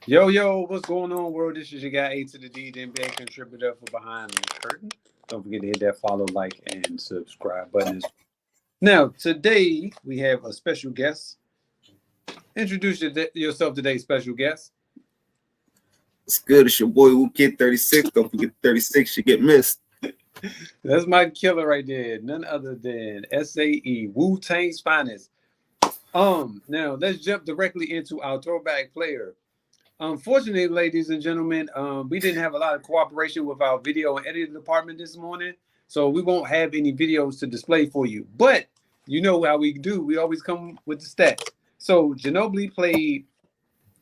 Yo, what's going on, world? This is your guy A to the D, the NBA contributor for Behind the Curtain. Don't forget to hit that follow, like, and subscribe button. Now, today we have a special guest. Introduce yourself today, special guest. It's good. It's your boy Wu Kid 36. Don't forget 36 should get missed. That's my killer right there. None other than SAE, Wu-Tang's finest. Now let's jump directly into our throwback player. Unfortunately, ladies and gentlemen, we didn't have a lot of cooperation with our video and editing department this morning, so we won't have any videos to display for you. But you know how we do. We always come with the stats. So Ginobili played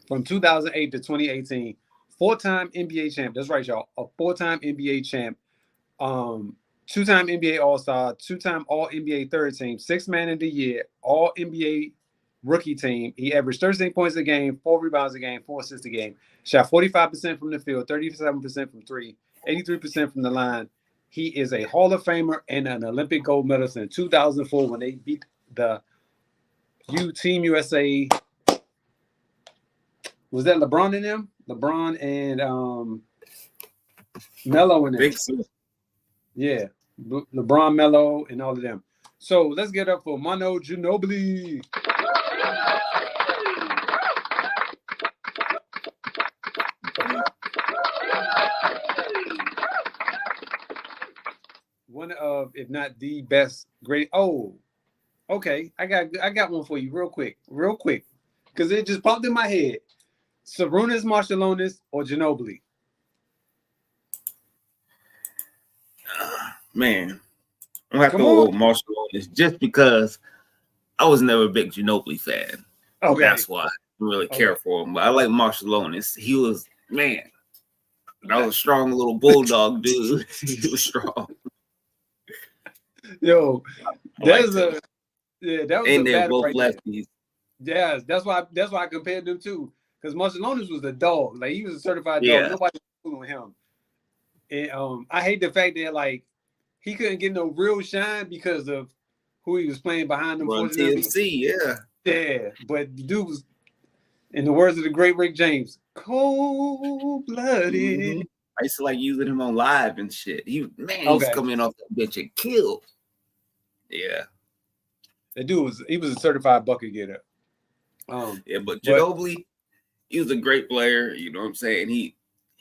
from 2008 to 2018, four-time NBA champ. That's right, y'all. A four-time NBA champ, two-time NBA All-Star, two-time All-NBA third team, sixth man of the year, All-NBA rookie team. He averaged 13 points a game, 4 rebounds a game, 4 assists a game. Shot 45% from the field, 37% from three, 83% from the line. He is a Hall of Famer and an Olympic gold medalist in 2004 when they beat the Team USA. Was that LeBron and them? LeBron and Melo and them. Yeah, LeBron, Melo, and all of them. So let's get up for Manu Ginobili. One of, if not the best, great. Oh, okay. I got one for you, real quick, because it just popped in my head. Sarunas Marciulionis or Ginobili? Man, I'm gonna have to go with Marciulionis just because I was never a big Ginobili fan. Okay, that's why I didn't really care for him. But I like Marciulionis. He was that was a strong little bulldog dude. He was strong. Yo, that was a they're both lefties. Yeah, that's why I compared them too. Because Marciulionis was a dog. Like, he was a certified dog. Nobody was fooling him. And I hate the fact that, like, he couldn't get no real shine because of who he was playing behind him. Run TMC, yeah. But the dude was, in the words of the great Rick James, cold-blooded. Mm-hmm. I used to like using him on live and shit. He was coming off that bitch and killed. Yeah. That dude was a certified bucket getter. But Ginobili, he was a great player. You know what I'm saying?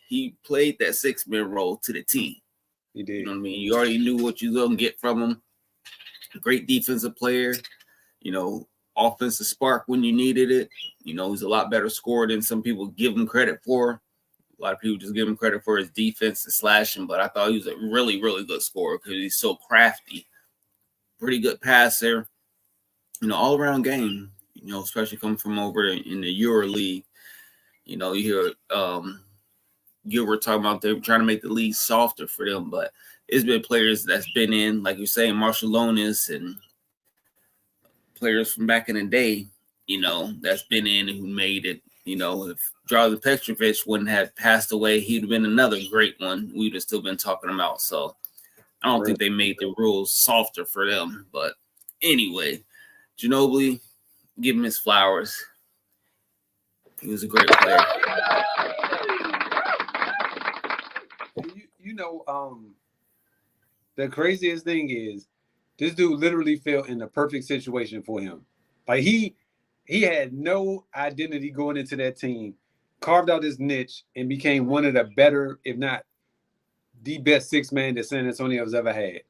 He played that 6-man role to the T. He did. You know what I mean? You already knew what you were gonna get from him. Great defensive player. You know, offensive spark when you needed it. You know, he's a lot better scorer than some people give him credit for. A lot of people just give him credit for his defense and slashing, but I thought he was a really, really good scorer because he's so crafty. Pretty good passer. You know, all-around game. You know, especially coming from over in the Euro League. You know, you hear Gilbert talking about them trying to make the league softer for them, but it's been players that's been in, like you're saying, Marciulionis and players from back in the day, you know, that's been in and who made it. You know, if Drazen Petrovic wouldn't have passed away, he'd have been another great one we'd have still been talking about. So I don't think they made the rules softer for them. But anyway, Ginobili, give him his flowers. He was a great player. You know, the craziest thing is this dude literally fell in the perfect situation for him. Like, he had no identity going into that team, carved out his niche, and became one of the better, if not the best 6-man that San Antonio has ever had.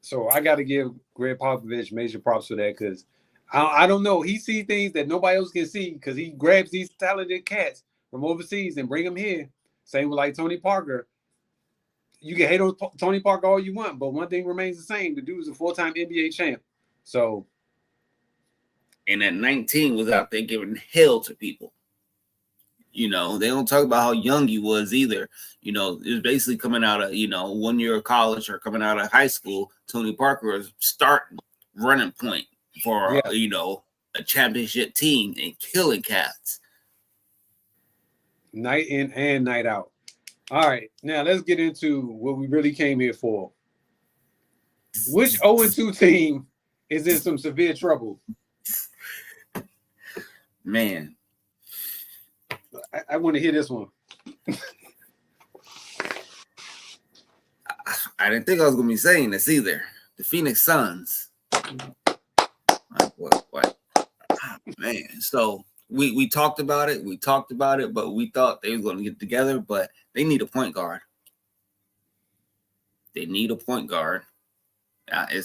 So I got to give Greg Popovich major props for that, because I don't know. He sees things that nobody else can see because he grabs these talented cats from overseas and bring them here. Same with like Tony Parker. You can hate on Tony Parker all you want, but one thing remains the same. The dude is a 4-time NBA champ. So. And at 19 was out there giving hell to people. You know, they don't talk about how young he was either. You know, it was basically coming out of, 1 year of college or coming out of high school. Tony Parker was starting running point for, a championship team and killing cats. Night in and night out. All right, now let's get into what we really came here for. Which 0-2 team is in some severe trouble? Man, I want to hear this one. I didn't think I was gonna be saying this either. The Phoenix Suns. Like, what? Oh, man. So we talked about it. But we thought they were going to get together. But they need a point guard. I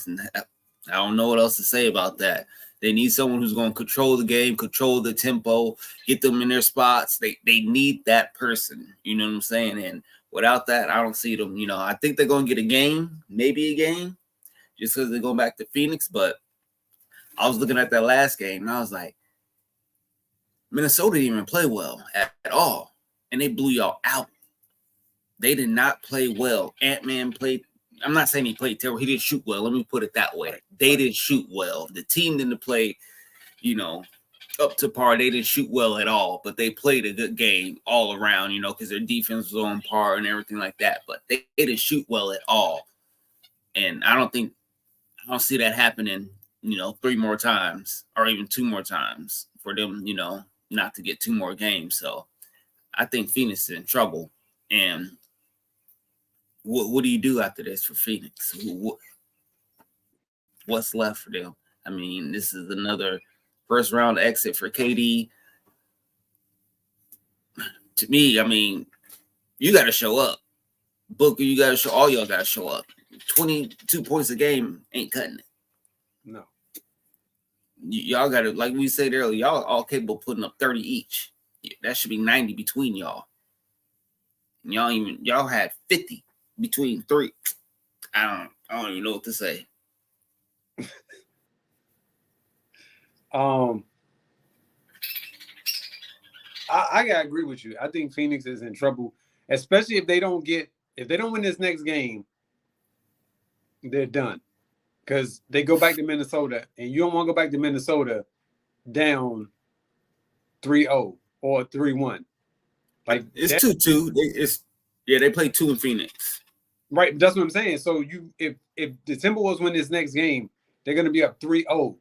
don't know what else to say about that. They need someone who's going to control the game, control the tempo, get them in their spots. They need that person. You know what I'm saying? And without that, I don't see them. I think they're going to get a game, maybe a game, just because they're going back to Phoenix. But I was looking at that last game, and I was like, Minnesota didn't even play well at all, and they blew y'all out. They did not play well. Ant-Man played. I'm not saying he played terrible. He didn't shoot well. Let me put it that way. They didn't shoot well. The team didn't play, up to par. They didn't shoot well at all, but they played a good game all around, because their defense was on par and everything like that. But they didn't shoot well at all. And I don't see that happening, 3 more times or even 2 more times for them, not to get 2 more games. So I think Phoenix is in trouble. And what do you do after this for Phoenix? What's left for them? I mean, this is another first round exit for KD. To me, I mean, you got to show up. Booker, you got to show. All y'all got to show up. 22 points a game ain't cutting it. No. Y'all got to, like we said earlier, y'all all capable of putting up 30 each. That should be 90 between y'all. Y'all had 50 between 3. I don't even know what to say. I gotta agree with you. I think Phoenix is in trouble, especially if they don't win this next game, they're done. Because they go back to Minnesota, and you don't want to go back to Minnesota down 3-0 or 3-1. Like it's 2-2. They play 2 in Phoenix. Right, that's what I'm saying. So if the Timberwolves win this next game, they're gonna be up 3-0.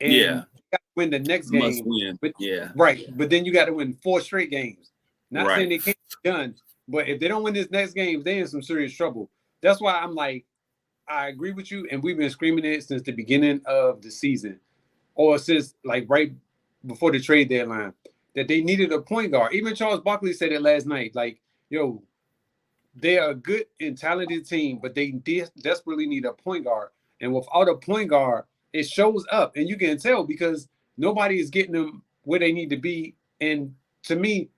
And you gotta win the next game. Must win. But, yeah. Right. But then you got to win 4 straight games. Not right. saying they can't be done, but if they don't win this next game, they're in some serious trouble. That's why I'm like, I agree with you, and we've been screaming it since the beginning of the season, or since like right before the trade deadline, that they needed a point guard. Even Charles Barkley said it last night. Like, yo, they are a good and talented team, but they desperately need a point guard. And without a point guard, it shows up, and you can tell because nobody is getting them where they need to be. And to me,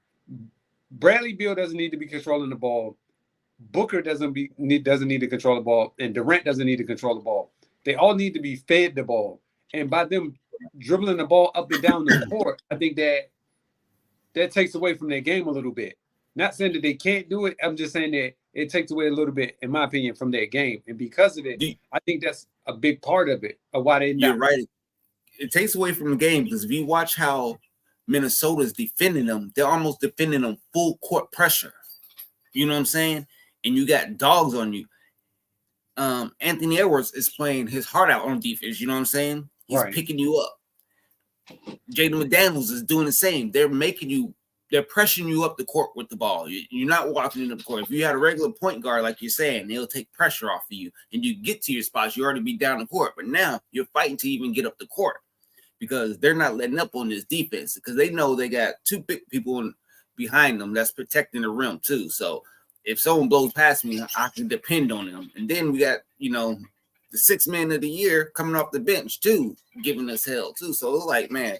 Bradley Beal doesn't need to be controlling the ball. Booker doesn't need to control the ball, and Durant doesn't need to control the ball. They all need to be fed the ball. And by them dribbling the ball up and down the court, I think that takes away from their game a little bit. Not saying that they can't do it. I'm just saying that it takes away a little bit, in my opinion, from their game. And because of it, I think that's a big part of it, of why they not. You're right. It takes away from the game because if you watch how Minnesota's defending them, they're almost defending them full court pressure. You know what I'm saying? And you got dogs on you. Anthony Edwards is playing his heart out on defense. You know what I'm saying? He's picking you up. Jaden McDaniels is doing the same. They're pressuring you up the court with the ball. You're not walking into the court. If you had a regular point guard, like you're saying, they'll take pressure off of you. And you get to your spots, you already be down the court. But now you're fighting to even get up the court because they're not letting up on this defense because they know they got 2 big people behind them that's protecting the rim too. So if someone blows past me, I can depend on them. And then we got, the 6th man of the year coming off the bench too, giving us hell too. So it's like, man,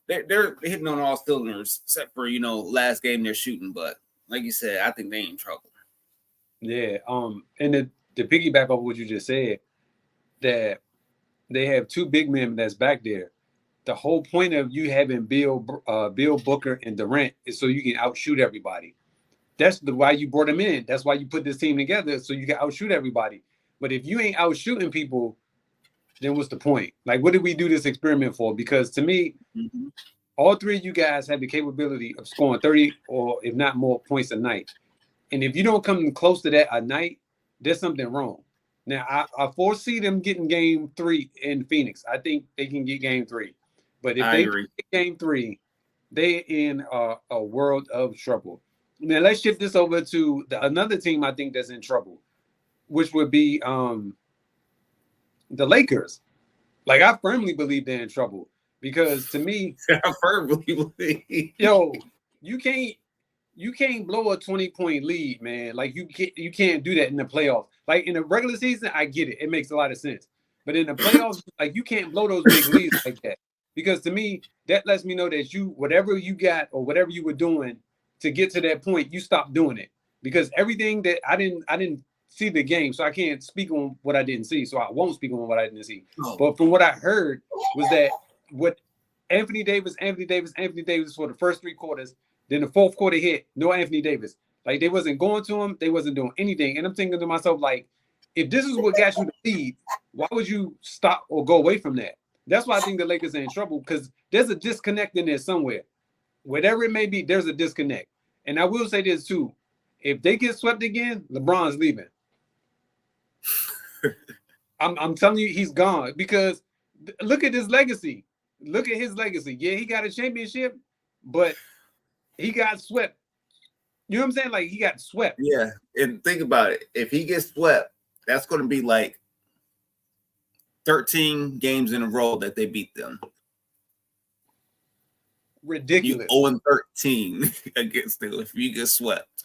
they're hitting on all cylinders except for, last game they're shooting. But like you said, I think they ain't in trouble. Yeah. And to piggyback off what you just said, that they have 2 big men that's back there. The whole point of you having Bill Booker and Durant is so you can outshoot everybody. That's why you brought them in. That's why you put this team together, so you can outshoot everybody. But if you ain't outshooting people, then what's the point? Like, what did we do this experiment for? Because to me, all 3 of you guys have the capability of scoring 30 or if not more points a night. And if you don't come close to that a night, there's something wrong. Now, I foresee them getting game 3 in Phoenix. I think they can get game 3. But if they get game 3, they in a world of trouble. Now let's shift this over to another team I think that's in trouble, which would be the Lakers. Like I firmly believe they're in trouble because to me, I firmly believe. yo, you can't blow a 20-point lead, man. Like you can't do that in the playoffs. Like in the regular season, I get it. It makes a lot of sense. But in the playoffs, like you can't blow those big leads like that. Because to me, that lets me know that whatever you got or whatever you were doing to get to that point, you stopped doing it. Because everything that I didn't see the game, so I can't speak on what I didn't see. So I won't speak on what I didn't see. Oh. But from what I heard was that what Anthony Davis for the first 3 quarters. Then the fourth quarter hit, no Anthony Davis. Like they wasn't going to him, they wasn't doing anything. And I'm thinking to myself, like, if this is what got you the lead, why would you stop or go away from that? That's why I think the Lakers are in trouble because there's a disconnect in there somewhere. Whatever it may be, there's a disconnect. And I will say this too: if they get swept again, LeBron's leaving. I'm telling you, he's gone because look at his legacy. Look at his legacy. Yeah, he got a championship, but he got swept. You know what I'm saying? Like he got swept. Yeah, and think about it. If he gets swept, that's going to be like 13 games in a row that they beat them. Ridiculous. You 0-13 against them if you get swept.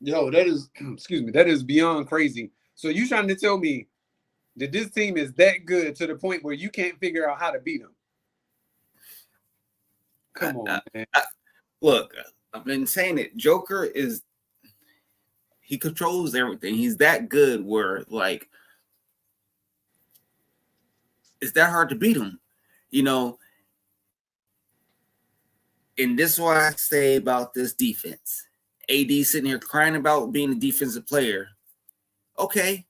Yo, that is, excuse me, that is beyond crazy. So you trying to tell me that this team is that good to the point where you can't figure out how to beat them? Come on, man. Look, I've been saying it. Joker he controls everything. He's that good where, like, it's that hard to beat him, you know? And this is what I say about this defense. AD sitting here crying about being a defensive player. Okay,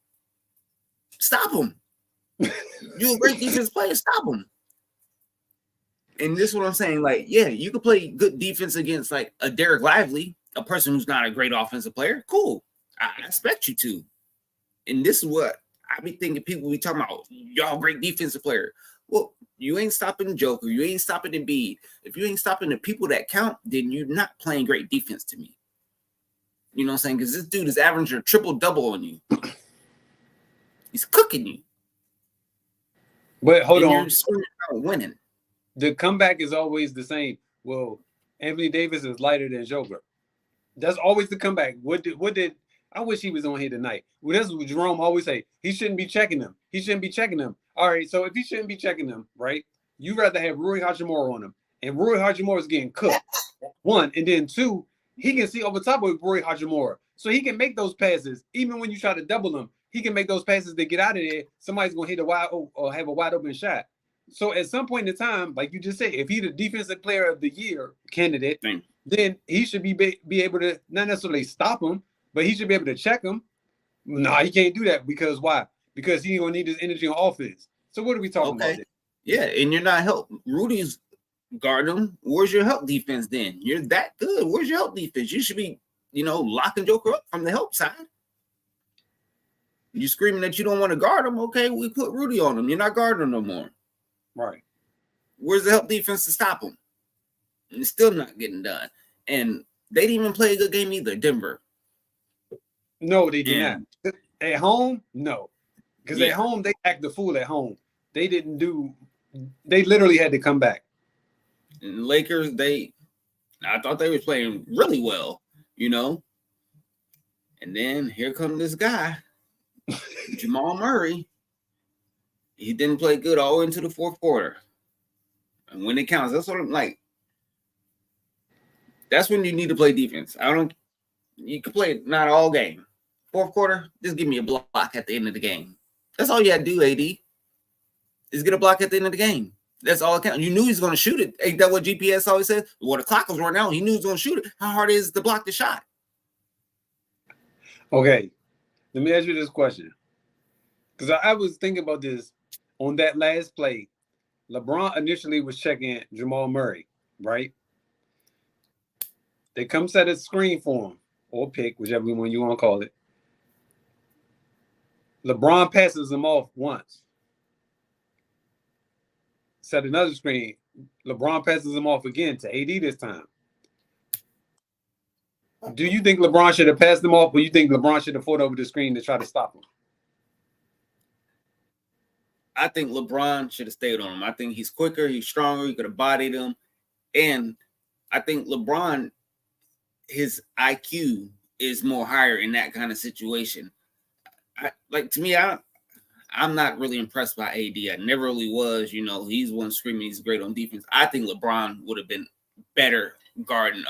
stop him. You're a great defensive player. Stop him. And this is what I'm saying. Like, yeah, you could play good defense against like a Derek Lively, a person who's not a great offensive player. Cool. I expect you to. And this is what I be thinking people be talking about. Y'all great defensive player. Well, you ain't stopping Joker. You ain't stopping Embiid. If you ain't stopping the people that count, then you're not playing great defense to me. You know what I'm saying? Because this dude is averaging a triple-double on you. He's cooking you. But hold on. You're winning. The comeback is always the same. Well, Anthony Davis is lighter than Joker. That's always the comeback. What did I wish he was on here tonight. Well, that's what Jerome always say. He shouldn't be checking them. He shouldn't be checking them. All right, so if he shouldn't be checking them, right? You rather have Rui Hachimura on him. And Rui Hachimura is getting cooked. One, and then two, he can see over top of Rui Hachimura. So he can make those passes. Even when you try to double him, he can make those passes to get out of there. Somebody's going to hit a wide or have a wide open shot. So at some point in time, like you just said, if he's the defensive player of the year candidate, then he should be able to not necessarily stop him, but he should be able to check him. No, he can't do that because why? Because he's going to need his energy on offense. So what are we talking about? Yeah, and you're not help. Rudy's guarding him. Where's your help defense then? You're that good. Where's your help defense? You should be, locking Joker up from the help side. You're screaming that you don't want to guard him. Okay, we put Rudy on him. You're not guarding him no more. Right. Where's the help defense to stop him? And it's still not getting done. And they didn't even play a good game either, Denver. No, they did not. At home, no. Because at home, they act the fool at home. They literally had to come back. And the Lakers, I thought they were playing really well, And then here comes this guy, Jamal Murray. He didn't play good all into the fourth quarter. And when it counts, that's what I'm like. That's when you need to play defense. You can play not all game. Fourth quarter, just give me a block at the end of the game. That's all you had to do, AD. Is get a block at the end of the game. That's all it counts. You knew he was going to shoot it. Ain't that what GPS always says? Well, the clock was running out. He knew he was going to shoot it. How hard is it to block the shot? Okay. Let me ask you this question. Because I was thinking about this on that last play. LeBron initially was checking Jamal Murray, right? They come set a screen for him, or pick, whichever one you want to call it. LeBron passes him off once. Set another screen. LeBron passes him off again to AD this time. Do you think LeBron should have passed him off, or you think LeBron should have fought over the screen to try to stop him? I think LeBron should have stayed on him. I think he's quicker, he's stronger, he could have bodied him. And I think LeBron, his IQ is more higher in that kind of situation. I'm not really impressed by AD. I never really was. You know, he's one screaming he's great on defense. I think LeBron would have been better guarding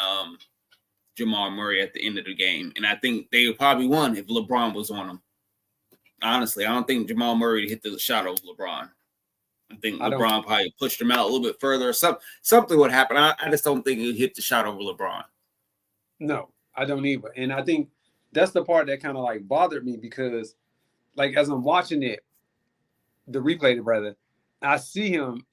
Jamal Murray at the end of the game. And I think they would probably won if LeBron was on him. Honestly, I don't think Jamal Murray hit the shot over LeBron. I think LeBron probably pushed him out a little bit further or something would happen. I just don't think he hit the shot over LeBron. No, I don't either. And I think that's the part that kind of like bothered me because like as I'm watching it, the replay, rather, I see him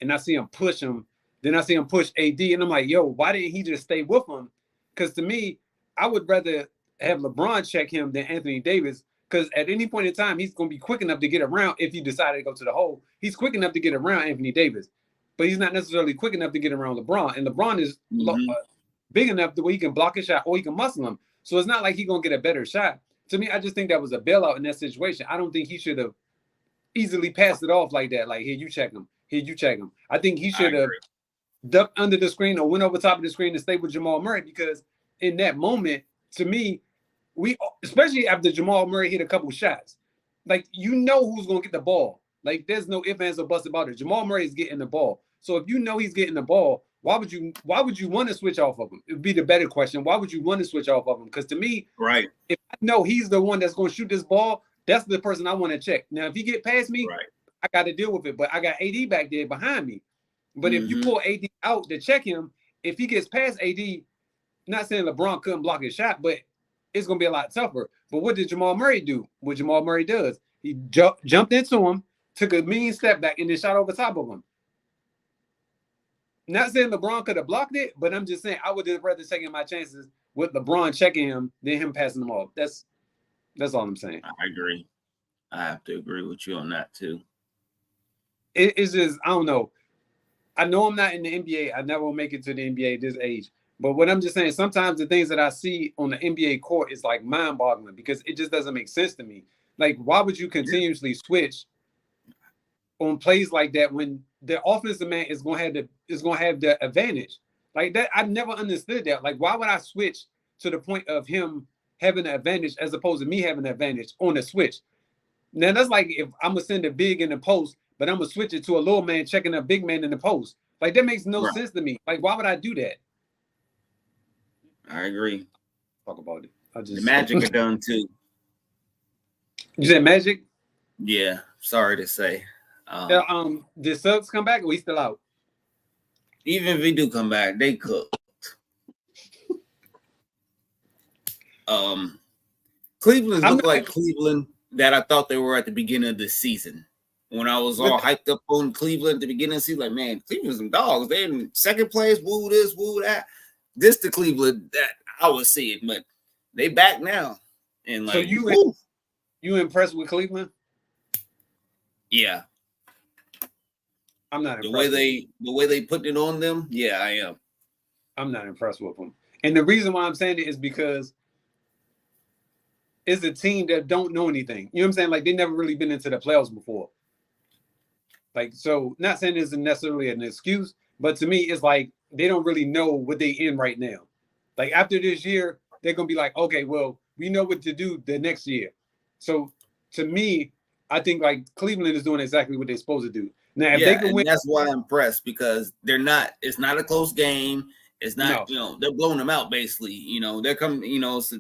push him. Then I see him push AD, and I'm like, yo, why didn't he just stay with him? Because to me, I would rather have LeBron check him than Anthony Davis. Because at any point in time, he's going to be quick enough to get around if he decided to go to the hole. He's quick enough to get around Anthony Davis, but he's not necessarily quick enough to get around LeBron. And LeBron is big enough to where he can block a shot or he can muscle him. So it's not like he's going to get a better shot. To me, I just think that was a bailout in that situation. I don't think he should have easily passed it off like that. Like, here, you check him. Here, you check him. I think he should have ducked under the screen or went over top of the screen and stayed with Jamal Murray because in that moment, to me, especially after Jamal Murray hit a couple shots, like, you know who's going to get the ball. Like, there's no ifs, ands, or buts about it. Jamal Murray is getting the ball. So if you know he's getting the ball, why would you want to switch off of him? It would be the better question. Why would you want to switch off of him? Because to me, right, if I know he's the one that's going to shoot this ball, that's the person I want to check. Now, if he get past me, I got to deal with it. But I got AD back there behind me. But if you pull AD out to check him, if he gets past AD, not saying LeBron couldn't block his shot, but it's going to be a lot tougher. But what did Jamal Murray do? What Jamal Murray does, he jumped into him, took a mean step back, and then shot over top of him. Not saying LeBron could have blocked it, but I'm just saying I would have rather taken my chances with LeBron checking him than him passing them off. That's all I'm saying. I agree. I have to agree with you on that too. It's just, I don't know. I know I'm not in the NBA. I never will make it to the NBA at this age. But what I'm just saying, sometimes the things that I see on the NBA court is like mind-boggling because it just doesn't make sense to me. Like, why would you continuously switch on plays like that when the offensive man is going to have the advantage? Like that, I never understood that. Like, why would I switch to the point of him having the advantage as opposed to me having the advantage on the switch? Now that's like if I'm gonna send a big in the post, but I'm gonna switch it to a little man checking a big man in the post. Like, that makes no sense to me. Like, why would I do that? I agree. Talk about it. The Magic are done too. You said Magic? Yeah. Sorry to say. Did Suggs come back or we still out? Even if we do come back, they cooked. Cleveland looked like Cleveland that I thought they were at the beginning of the season. When I was all hyped up on Cleveland at the beginning of the season, like, man, Cleveland's some dogs. They're in second place, woo this, woo that. This the Cleveland that I was seeing, but they back now. And like, so you impressed with Cleveland? Yeah. I'm not impressed. The way they put it on them, yeah, I am. I'm not impressed with them. And the reason why I'm saying it is because it's a team that don't know anything. You know what I'm saying? Like, they never really been into the playoffs before. Like, so not saying this is necessarily an excuse, but to me, it's like they don't really know what they in right now. Like, after this year, they're going to be like, okay, well, we know what to do the next year. So to me, I think like Cleveland is doing exactly what they're supposed to do. Now, if they can win, that's why I'm impressed because it's not a close game. It's not, they're blowing them out basically. They're coming, it's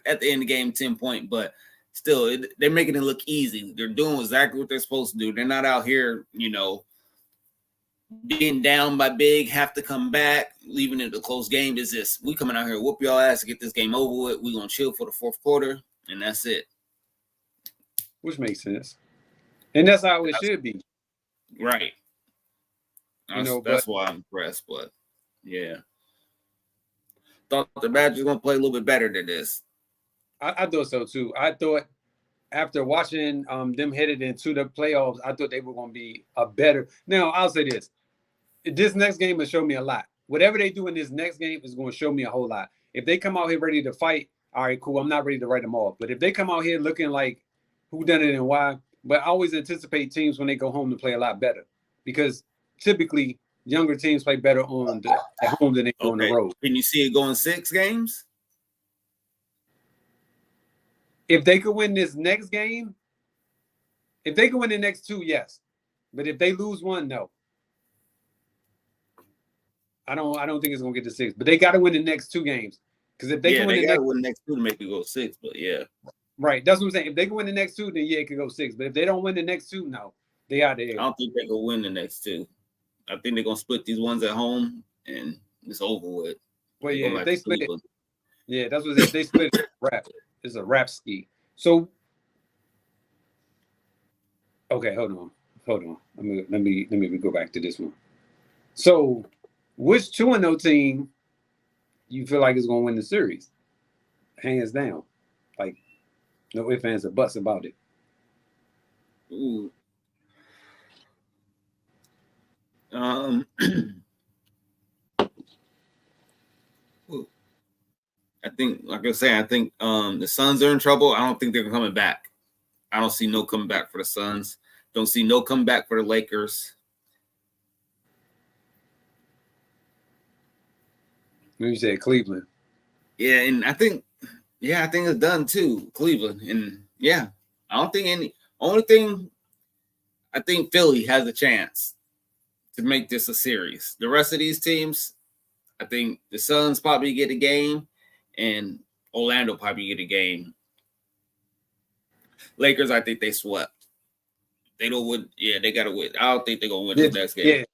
at the end of the game, 10-point, but still, they're making it look easy. They're doing exactly what they're supposed to do. They're not out here, being down by big, have to come back, leaving it a close game. Is this, we coming out here, whoop y'all ass to get this game over with. We're going to chill for the fourth quarter, and that's it. Which makes sense. And that's how it should be. Right. That's why I'm impressed, but yeah. Thought the Magic was going to play a little bit better than this. I thought so too. I thought after watching them headed into the playoffs, I thought they were going to be a better. Now, I'll say this. this next game will show me a lot. Whatever they do in this next game is going to show me a whole lot. If they come out here ready to fight, all right, cool. I'm not ready to write them off. But if they come out here looking like who done it and why, but I always anticipate teams when they go home to play a lot better because typically younger teams play better at home than they do on the road. Can you see it going 6 games? If they could win this next game, if they could win the next 2, yes. But if they lose one, no. I don't think it's gonna get to 6. But they got to win the next 2 games because if they can win the next 2 to make it go 6. But yeah, right. That's what I'm saying. If they can win the next 2, then yeah, it could go 6. But if they don't win the next 2, no, they out there. I don't think they can win the next 2. I think they're gonna split these ones at home and it's over with. Well, yeah, if they split it. Yeah, that's what if they split it. Wrap. It's a rap ski. So, okay, hold on. Let me go back to this one. So, which 2-0 team you feel like is going to win the series? Hands down, like no ifs, ands, or buts about it. Ooh. I think, like I was saying, I think the Suns are in trouble. I don't think they're coming back. I don't see no coming back for the Suns. Don't see no comeback for the Lakers. You said Cleveland. Yeah, and I think it's done too, Cleveland. And yeah, I don't think only thing I think Philly has a chance to make this a series. The rest of these teams, I think the Suns probably get a game and Orlando probably get a game. Lakers, I think they swept. They don't win. Yeah, they gotta win. I don't think they're gonna win the next game. Yeah,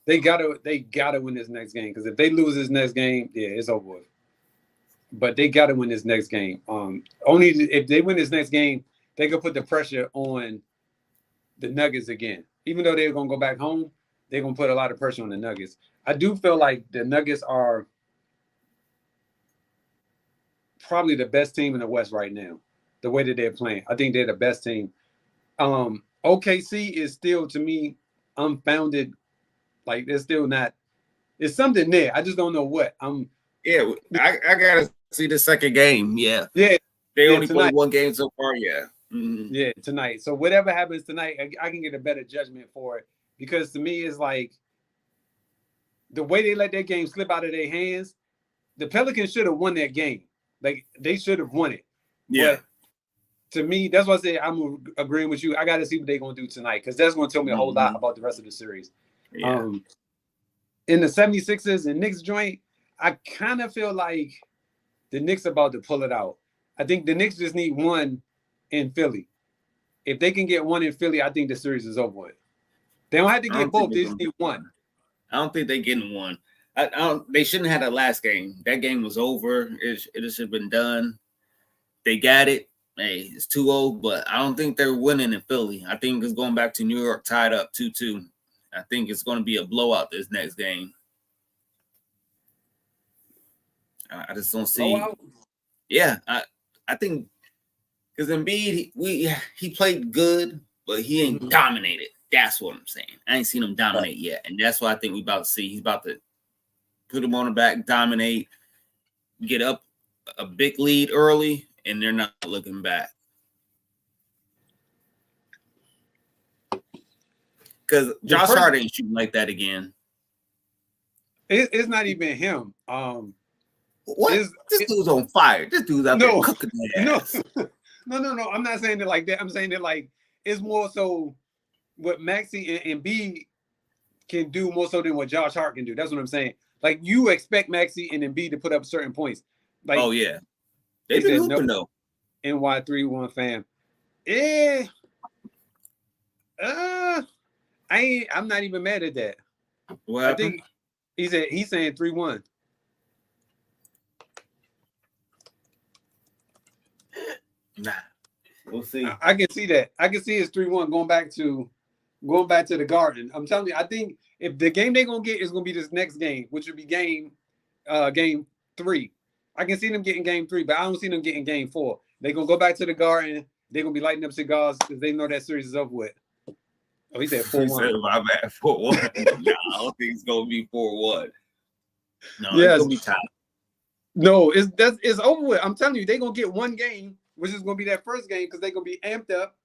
they gotta win this next game because if they lose this next game, yeah, it's over with. But they gotta win this next game. Only if they win this next game, they can put the pressure on the Nuggets again. Even though they're gonna go back home, they're gonna put a lot of pressure on the Nuggets. I do feel like the Nuggets are probably the best team in the West right now. The way that they're playing, I think they're the best team. OKC is still, to me, unfounded. Like, they're still not. It's something there. I just don't know what. Yeah, I gotta see the second game. Yeah. Yeah. They only played one game so far. Yeah. Mm-hmm. Yeah, tonight. So whatever happens tonight, I can get a better judgment for it because to me, it's like the way they let that game slip out of their hands. The Pelicans should have won that game. Like they should have won it. Yeah. But to me, that's why I say I'm agreeing with you. I got to see what they're going to do tonight because that's going to tell me a whole lot about the rest of the series. Yeah. In the 76ers and Knicks joint, I kind of feel like the Knicks about to pull it out. I think the Knicks just need one in Philly. If they can get one in Philly, I think the series is over with. They don't have to get both. They just need one. I don't think they're getting one. I don't. They shouldn't have that last game. That game was over. It should have been done. They got it. Hey, it's 2-0, but I don't think they're winning in Philly. I think it's going back to New York tied up 2-2. I think it's going to be a blowout this next game. I just don't see. Blowout? Yeah, I think because Embiid, he played good, but he ain't dominated. That's what I'm saying. I ain't seen him dominate yet, and that's what I think we about to see. He's about to put him on the back, dominate, get up a big lead early, and they're not looking back. Because Josh Hart ain't shooting like that again. It's not even him. What? This dude's on fire. This dude's out there cooking their ass. No. I'm not saying it like that. I'm saying that like it's more so what Maxey and Embiid can do more so than what Josh Hart can do. That's what I'm saying. Like you expect Maxey and Embiid to put up certain points. Like, oh yeah, they've been hooping though. NY31 fam. I'm not even mad at that. What happened? I think he's saying 3-1. Nah, we'll see. I can see that. I can see it's 3-1 going back to the Garden. I'm telling you, I think if the game they're gonna get is gonna be this next game, which would be game 3. I can see them getting game 3, but I don't see them getting game 4. They're gonna go back to the Garden. They're gonna be lighting up cigars because they know that series is over with. Oh, he said He said 4-1. my bad, 4-1. Nah, I don't think it's gonna be 4-1. No, it's Yes. gonna be tight. No, it's over with. I'm telling you, they're gonna get one game, which is gonna be that first game because they're gonna be amped up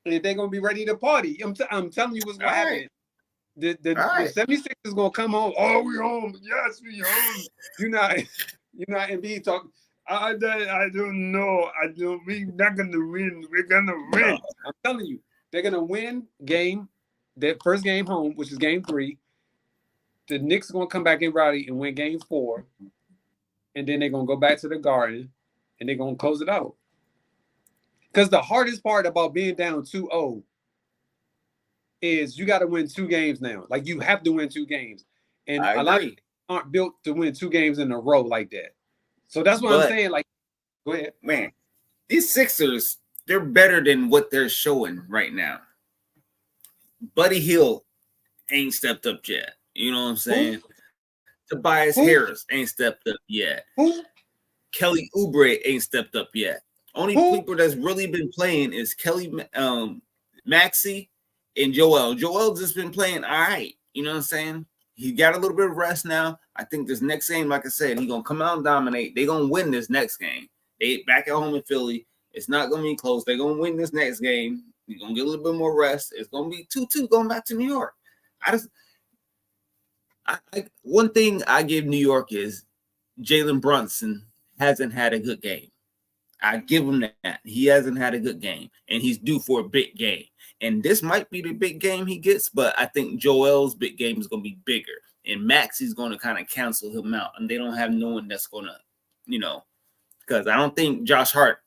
and they're gonna be ready to party. I'm telling you what's gonna All happen. right. The All right. 76 is gonna come home. Oh, we home. Yes, we home. You're not Embiid talking. I don't know. We're not gonna win. We're gonna win. No. I'm telling you, they're gonna win that first game home, which is game 3. The Knicks are gonna come back in Rowdy and win game 4. And then they're gonna go back to the Garden and they're gonna close it out. Because the hardest part about being down 2-0 is you got to win 2 games now. Like you have to win 2 games. And I a lot of agree. people aren't built to win 2 games in a row like that. So that's what I'm saying. Like, go ahead. Man, these Sixers, they're better than what they're showing right now. Buddy Hield ain't stepped up yet. You know what I'm saying? Tobias Harris ain't stepped up yet. Kelly Oubre ain't stepped up yet. Only people that's really been playing is Kelly Maxey and Joel. Joel's just been playing all right. You know what I'm saying? He got a little bit of rest now. I think this next game, like I said, he's going to come out and dominate. They're going to win this next game. They back at home in Philly. It's not going to be close. They're going to win this next game. You're going to get a little bit more rest. It's going to be 2-2 going back to New York. One thing I give New York is Jalen Brunson hasn't had a good game. I give him that. He hasn't had a good game, and he's due for a big game. And this might be the big game he gets, but I think Joel's big game is going to be bigger. And Maxey's going to kind of cancel him out, and they don't have no one that's going to, because I don't think Josh Hart,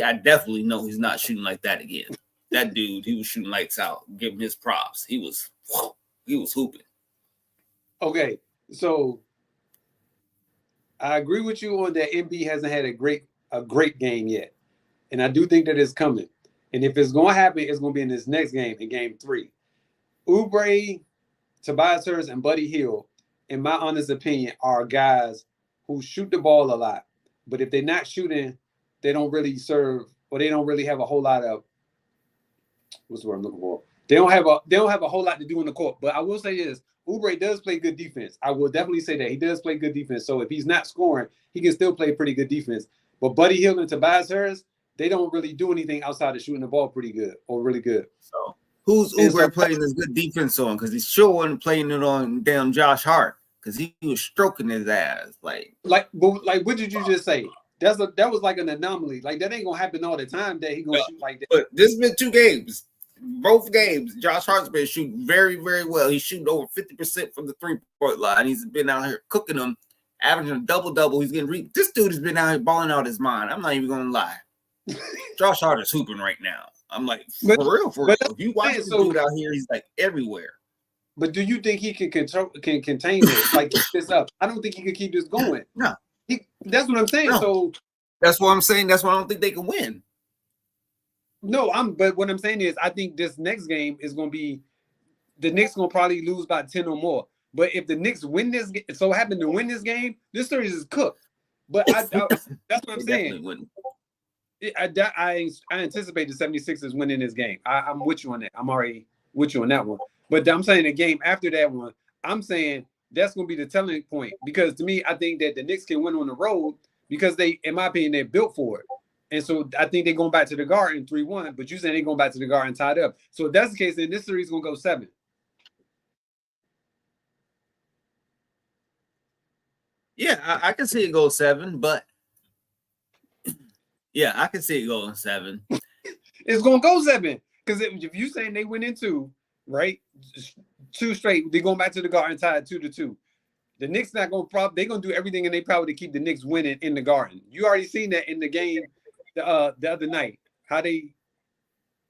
I definitely know he's not shooting like that again. That dude, he was shooting lights out. Give him his props. He was hooping. Okay, so I agree with you on that. Embiid hasn't had a great game yet, and I do think that it's coming. And if it's going to happen, it's going to be in this next game, in game 3. Oubre, Tobias Harris, and Buddy Hield, in my honest opinion, are guys who shoot the ball a lot. But if they're not shooting, they don't really serve, or they don't really have a whole lot of, what's the word I'm looking for? They don't have a whole lot to do in the court. But I will say this, Oubre does play good defense. I will definitely say that. He does play good defense. So if he's not scoring, he can still play pretty good defense. But Buddy Hield and Tobias Harris, they don't really do anything outside of shooting the ball pretty good or really good. So who's Oubre playing this good defense on? Because he sure wasn't playing it on damn Josh Hart because he was stroking his ass. Like what did you just say? That was like an anomaly. Like that ain't gonna happen all the time that he gonna shoot like that. But this has been 2 games. Both games, Josh Hart's been shooting very, very well. He's shooting over 50% from the 3-point line. He's been out here cooking them, averaging a double-double. He's getting this dude has been out here balling out his mind. I'm not even gonna lie. Josh Hart is hooping right now. I'm like, for real. If you watch this dude out here, he's like everywhere. But do you think he can contain this, like keep this up? I don't think he can keep this going. No. That's what I'm saying. No. So that's what I'm saying. That's why I don't think they can win. No, but what I'm saying is I think this next game is gonna be the Knicks gonna probably lose by 10 or more. But if the Knicks win this, so happen to win this game, this series is cooked. But that's what I'm saying. I anticipate the 76ers winning this game. I'm with you on that. I'm already with you on that one. But I'm saying the game after that one, I'm saying that's going to be the telling point. Because to me, I think that the Knicks can win on the road because they, in my opinion, they're built for it. And so I think they're going back to the Garden 3-1. But you saying they're going back to the Garden tied up. So if that's the case, then this series is going to go 7. Yeah, I can see it go 7, but yeah, I can see it going 7. It's gonna go 7 because if you saying they went in 2, right, 2 straight, they're going back to the Garden tied 2-2. The Knicks not gonna they're gonna do everything in their power to keep the Knicks winning in the Garden. You already seen that in the game the other night. How I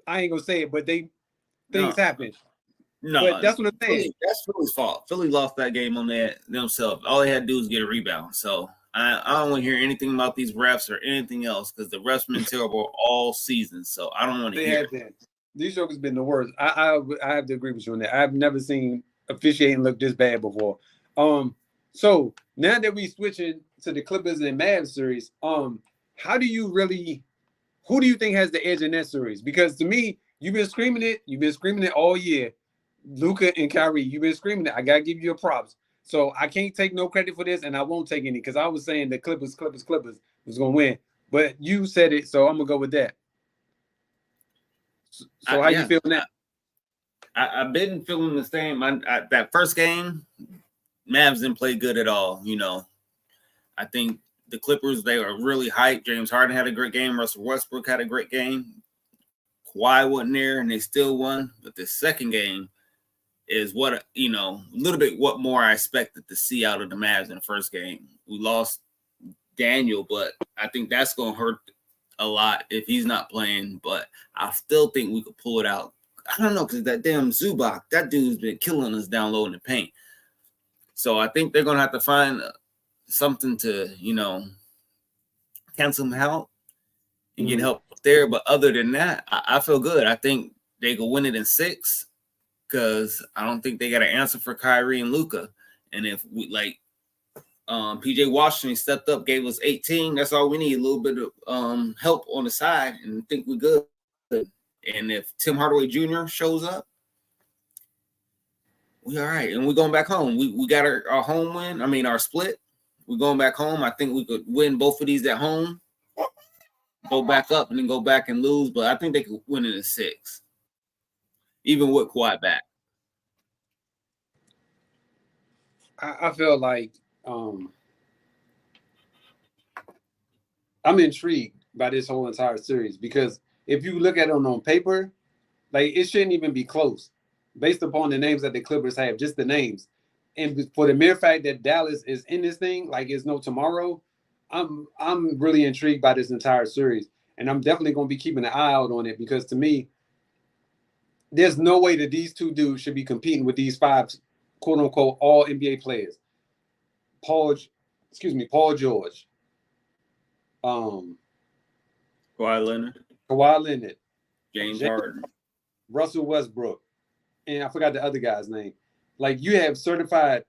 ain't gonna say it, but things happen. No, but that's what I'm saying. That's Philly's fault. Philly lost that game on that themselves. All they had to do was get a rebound. So I don't want to hear anything about these refs or anything else because the refs been terrible all season. So I don't want to hear it. These jokers been the worst. I have to agree with you on that. I've never seen officiating look this bad before. So now that we switching to the Clippers and Mavs series, who do you think has the edge in that series? Because to me, You've been screaming it. You've been screaming it all year. Luka and Kyrie, you've been screaming it. I gotta give you your props. So I can't take no credit for this, and I won't take any because I was saying the Clippers was gonna win. But you said it, so I'm gonna go with that. So how you feel now? I've been feeling the same. That first game, Mavs didn't play good at all. You know, I think the Clippers, they were really hyped. James Harden had a great game. Russell Westbrook had a great game. Kawhi wasn't there, and they still won. But the second game is what, you know, a little bit what more I expected to see out of the Mavs in the first game. We lost Daniel, but I think that's going to hurt a lot if he's not playing. But I still think we could pull it out. I don't know, because that damn Zubac, that dude's been killing us down low in the paint. So I think they're going to have to find something to, you know, cancel him out and get help there. But other than that, I feel good. I think they could win it in 6 because I don't think they got an answer for Kyrie and Luka. And if we like PJ Washington stepped up, gave us 18, that's all we need. A little bit of help on the side, and I think we're good. And if Tim Hardaway Jr. shows up, we all right. And we're going back home. We got our home win. I mean, our split. We're going back home. I think we could win both of these at home, go back up, and then go back and lose. But I think they could win it in 6, even with Kawhi back. I feel like I'm intrigued by this whole entire series because if you look at it on paper, like it shouldn't even be close based upon the names that the Clippers have, just the names. And for the mere fact that Dallas is in this thing, like it's no tomorrow, I'm really intrigued by this entire series. And I'm definitely going to be keeping an eye out on it because to me, there's no way that these two dudes should be competing with these 5 quote unquote all NBA players. Paul George, Kawhi Leonard, James Harden, Russell Westbrook, and I forgot the other guy's name. Like you have certified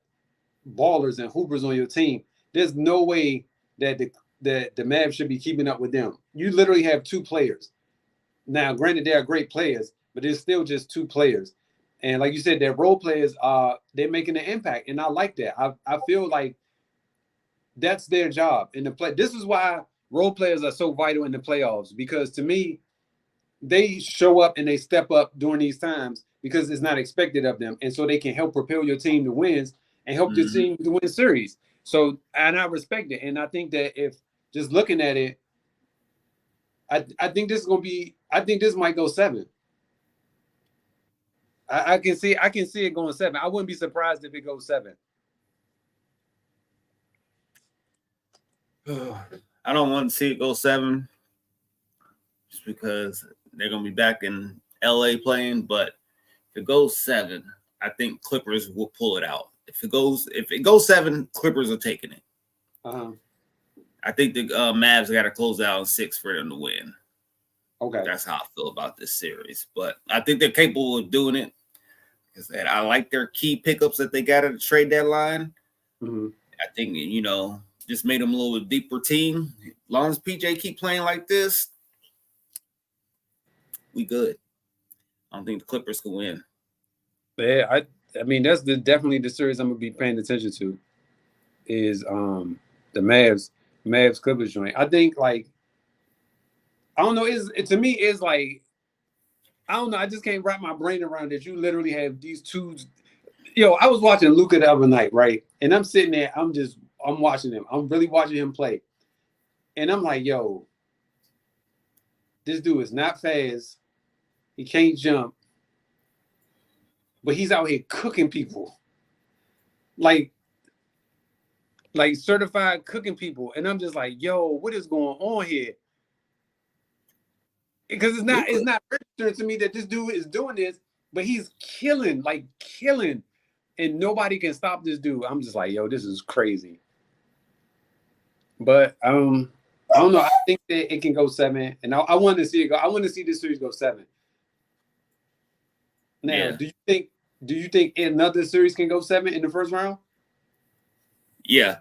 ballers and hoopers on your team. There's no way that the Mavs should be keeping up with them. You literally have 2 players. Now, granted, they are great players, but it's still just 2 players. And like you said, their role players they're making an impact, and I like that. I feel like that's their job in the play. This is why role players are so vital in the playoffs because to me, they show up and they step up during these times because it's not expected of them, and so they can help propel your team to wins and help your team to win series. So, and I respect it, and I think that if just looking at it, I think this is gonna be. I think this might go 7. I can see it going 7. I wouldn't be surprised if it goes 7. I don't want to see it go 7 just because they're going to be back in LA playing. But if it goes 7, I think Clippers will pull it out. If it goes 7, Clippers are taking it. I think the Mavs got to close out in 6 for them to win. Okay, that's how I feel about this series. But I think they're capable of doing it. Because I like their key pickups that they got at the trade deadline. I think, you know, just made them a little deeper team. As long as PJ keep playing like this, we good. I don't think the Clippers can win. Yeah, I mean that's definitely the series I'm gonna be paying attention to. Is the Mavs Clippers joint. I think like I don't know. To me is like I don't know. I just can't wrap my brain around that. You literally have these 2. Yo, I was watching Luka the other night, right? And I'm sitting there. I'm watching him. I'm really watching him play. And I'm like, yo, this dude is not fast. He can't jump. But he's out here cooking people. Like certified cooking people. And I'm just like, yo, what is going on here? Because it's not registering to me that this dude is doing this, but he's killing. And nobody can stop this dude. I'm just like, yo, this is crazy. But I don't know. I think that it can go 7, and I want to see it go. I want to see this series go 7. Now, do you think another series can go 7 in the first round? Yeah.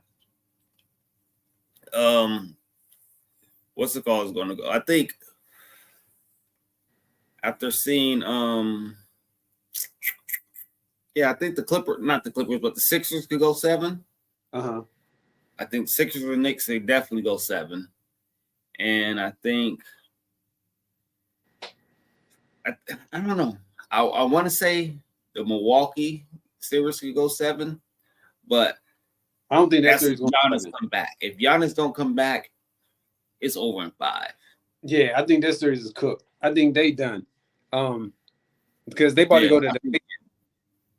What's the call is going to go? I think after seeing yeah, I think not the Clippers, but the Sixers could go 7. Uh-huh. I think Sixers or Knicks, they definitely go 7. And I think I don't know. I want to say the Milwaukee series could go 7, but I don't think that that's if series going Giannis to come back. If Giannis don't come back, it's over in 5. Yeah, I think that series is cooked. I think they done. Because they about to Yeah, go to the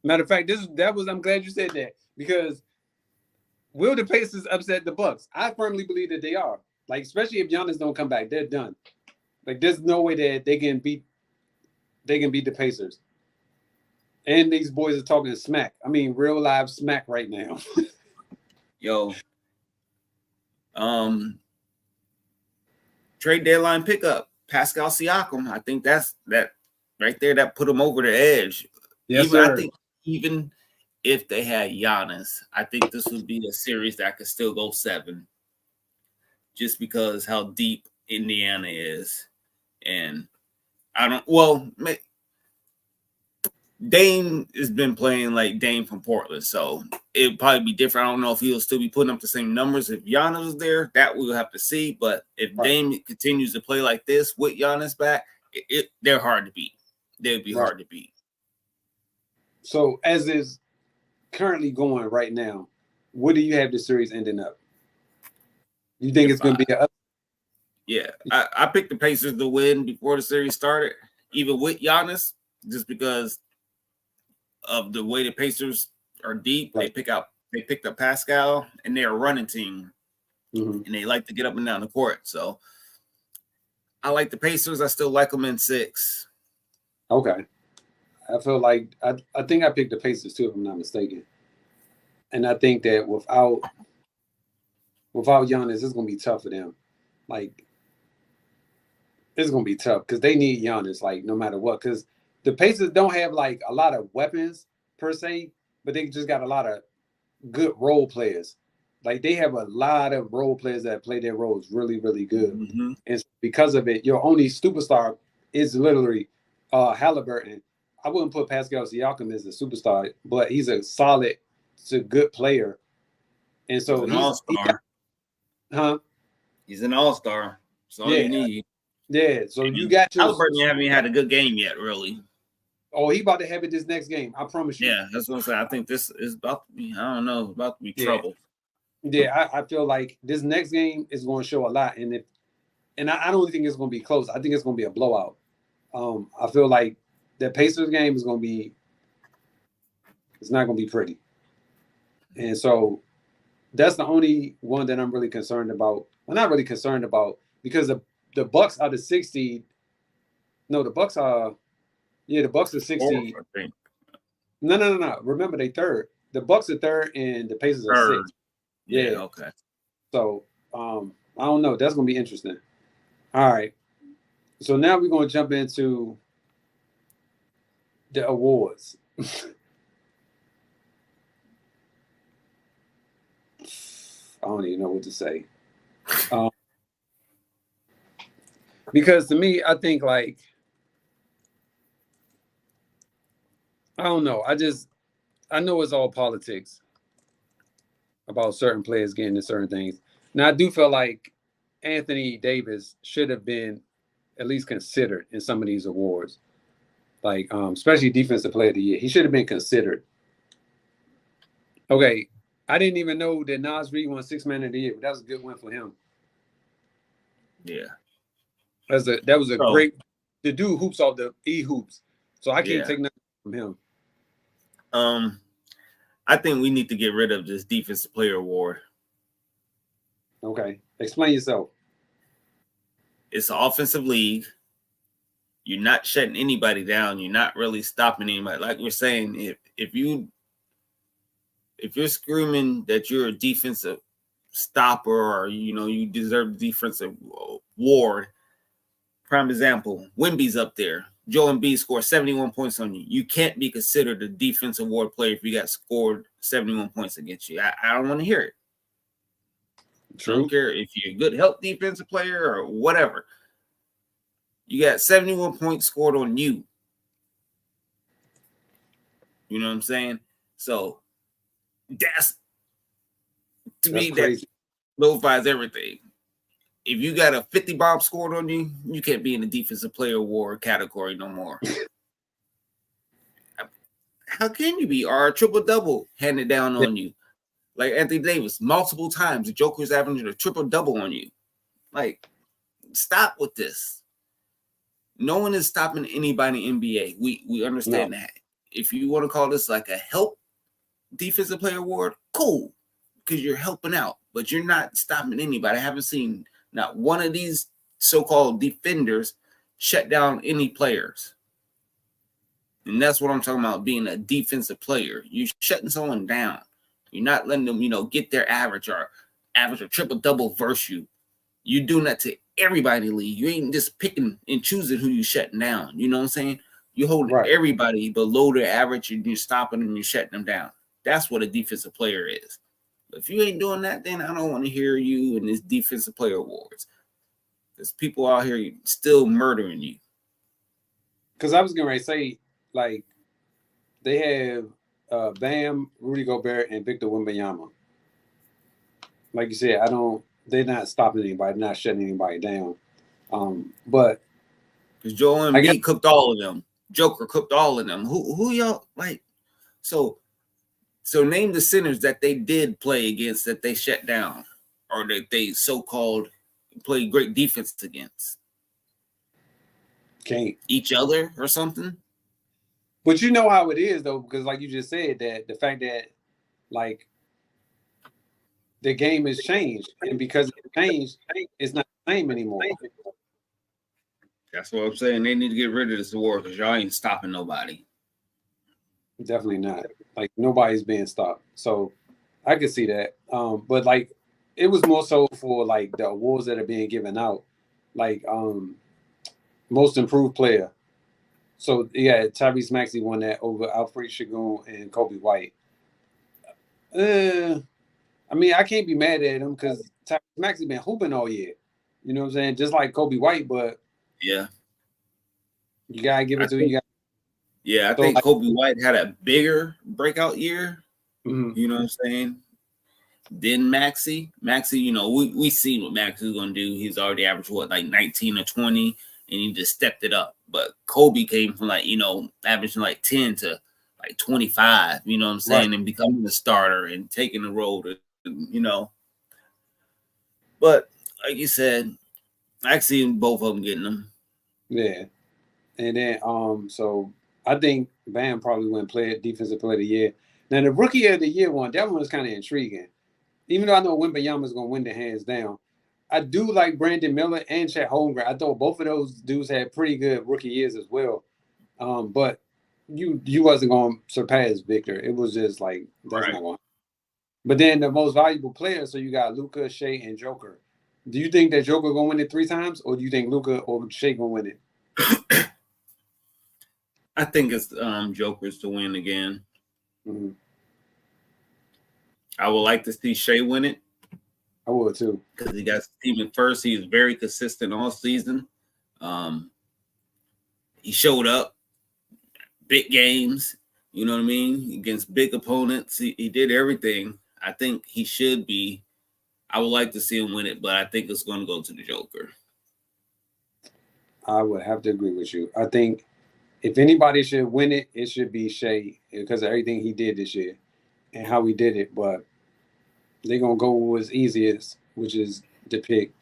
matter of fact, I'm glad you said that because will the Pacers upset the Bucks? I firmly believe that they are. Like, especially if Giannis don't come back, they're done. Like, there's no way that they can beat the Pacers. And these boys are talking smack. I mean, real live smack right now. yo, trade deadline pickup, Pascal Siakam. I think that's that right there that put him over the edge. Yes, even sir. I think even if they had Giannis, I think this would be a series that could still go 7, just because how deep Indiana is. And I don't. Well, Dame has been playing like Dame from Portland, so it'd probably be different. I don't know if he'll still be putting up the same numbers if Giannis was there. That we'll have to see. But if Right. Dame continues to play like this with Giannis back, they're hard to beat. They'd be hard to beat. So, as is currently going right now, what do you have the series ending up? You think it's going to be a Yeah, I picked the Pacers to win before the series started, even with Giannis, just because of the way the Pacers are deep. Right. They picked up Pascal, and they're a running team, and they like to get up and down the court. So I like the Pacers. I still like them in 6. Okay. I feel like I think I picked the Pacers too, if I'm not mistaken. And I think that without Giannis, it's gonna be tough for them. Like, it's gonna be tough because they need Giannis, like, no matter what. Because the Pacers don't have like a lot of weapons per se, but they just got a lot of good role players. Like, they have a lot of role players that play their roles really, really good. Mm-hmm. And because of it, your only superstar is literally Halliburton. I wouldn't put Pascal Siakam as a superstar, but he's a solid, good player. And so He's an all-star. He's an all-star. That's all you need. Yeah. So you got your Halliburton haven't had a good game yet, really. Oh, he about to have it this next game. I promise you. Yeah, that's what I'm saying. I think this is about to be, I don't know, about to be trouble. Yeah, I feel like this next game is going to show a lot. And I don't think it's going to be close. I think it's going to be a blowout. I feel like the Pacers game is going to be, it's not going to be pretty. And so that's the only one that I'm really concerned about. Well, not really concerned about because the Bucks are the 6th seed. No, the Bucks are 6th seed. No. Remember, they 3rd. The Bucks are 3rd and the Pacers are 6th. Yeah, okay. So I don't know. That's gonna be interesting. All right. So now we're gonna jump into the awards. I don't even know what to say. Because to me, I think like I don't know. I know it's all politics about certain players getting to certain things. Now I do feel like Anthony Davis should have been at least considered in some of these awards, like especially Defensive Player of the Year. He should have been considered. Okay, I didn't even know that Naz Reid won 6th Man of the Year, but that was a good win for him. Yeah, that was a great. The dude hoops off the hoops, so I can't take nothing from him. I think we need to get rid of this Defensive Player Award. Okay, explain yourself. It's an offensive league. You're not shutting anybody down. You're not really stopping anybody. Like we're saying, if you're screaming that you're a defensive stopper or you deserve the defensive award. Prime example, Wemby's up there. Joel Embiid scored 71 points on you. You can't be considered a defensive award player if you got scored 71 points against you. I don't want to hear it. True. I don't care if you're a good help defensive player or whatever. You got 71 points scored on you. You know what I'm saying? So that's to me crazy. that nullifies everything. If you got a 50 bomb scored on you, you can't be in the defensive player award category no more. How can you be? Or a triple-double handed down on you? Like Anthony Davis, multiple times, the Joker's averaging a triple-double on you. Like, stop with this. No one is stopping anybody in the NBA. We understand that. If you want to call this like a help defensive player award, cool, because you're helping out, but you're not stopping anybody. I haven't seen not one of these so-called defenders shut down any players. And that's what I'm talking about, being a defensive player. You're shutting someone down. You're not letting them, get their average or triple-double versus you. You're doing that to everybody in the league. You ain't just picking and choosing who you're shutting down. You know what I'm saying? You hold everybody below their average and you're stopping them and you're shutting them down. That's what a defensive player is. But if you ain't doing that, then I don't want to hear you in this defensive player awards. There's people out here still murdering you. Because I was going to say, like, they have Bam, Rudy Gobert, and Victor Wembanyama. Like you said, they're not stopping anybody, not shutting anybody down. But because Joel Embiid cooked all of them. Joker cooked all of them. Who y'all like? So name the centers that they did play against that they shut down, or that they so-called played great defense against. Can't. Each other or something. But you know how it is though, because like you just said, that the fact that like the game has changed, and because it changed, it's not the same anymore. That's what I'm saying. They need to get rid of this award because y'all ain't stopping nobody. Definitely not. Like, nobody's being stopped. So I could see that. But like, it was more so for like the awards that are being given out, like most improved player. So yeah, Tyrese Maxey won that over Alfred Şengün and Kobe White. I mean, I can't be mad at him because Tyrese Maxey been hooping all year. You know what I'm saying? Just like Kobe White, but yeah, you gotta give it to you. Yeah, I think Kobe White had a bigger breakout year. Mm-hmm. You know what I'm saying? Then Maxey, we seen what Maxey was gonna do. He's already averaged like 19 or 20, and he just stepped it up. But Kobe came from averaging like 10 to like 25. You know what I'm saying? Right. And becoming a starter and taking the role to, But like you said, I see both of them getting them. Yeah, and then so I think Bam probably went defensive player of the year. Now the rookie of the year one, that one was kind of intriguing. Even though I know Wembanyama is going to win the hands down, I do like Brandon Miller and Chet Holmgren. I thought both of those dudes had pretty good rookie years as well. But you wasn't going to surpass Victor. It was just like, that's not going. But then the most valuable player, so you got Luka, Shea, and Joker. Do you think that Joker going to win it 3 times, or do you think Luka or Shea going to win it? I think it's Joker's to win again. Mm-hmm. I would like to see Shea win it. I would too. Because he got Steven first. He was very consistent all season. He showed up big games, you know what I mean, against big opponents. He did everything. I think he should be. I would like to see him win it, but I think it's going to go to the Joker. I would have to agree with you. I think if anybody should win it, it should be Shea because of everything he did this year and how he did it. But they're going to go with what's easiest, which is to pick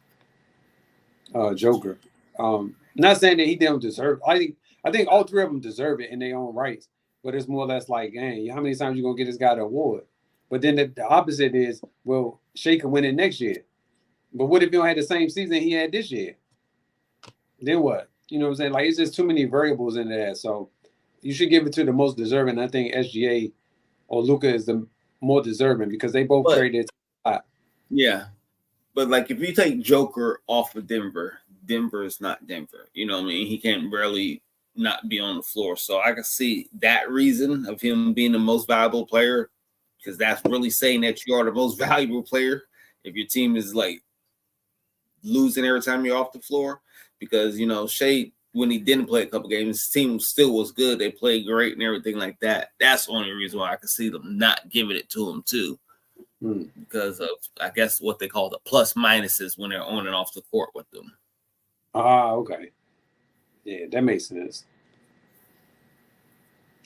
Joker. Not saying that he didn't deserve it. I think all 3 of them deserve it in their own rights. But it's more or less like, hey, how many times you going to get this guy the award? But then the opposite is, well, Shea can win it next year. But what if you don't have the same season he had this year? Then what? You know what I'm saying? Like, it's just too many variables in there. So you should give it to the most deserving. I think SGA or Luka is the more deserving because they both created a lot. Yeah. But, like, if you take Joker off of Denver, Denver is not Denver. You know what I mean? He can't barely not be on the floor. So I can see that reason of him being the most valuable player because that's really saying that you are the most valuable player if your team is, like, losing every time you're off the floor. because Shea, when he didn't play a couple games, his team still was good. They played great and everything like that. That's the only reason why I could see them not giving it to him too, because of, I guess, what they call the plus minuses when they're on and off the court with them. Okay. Yeah, that makes sense.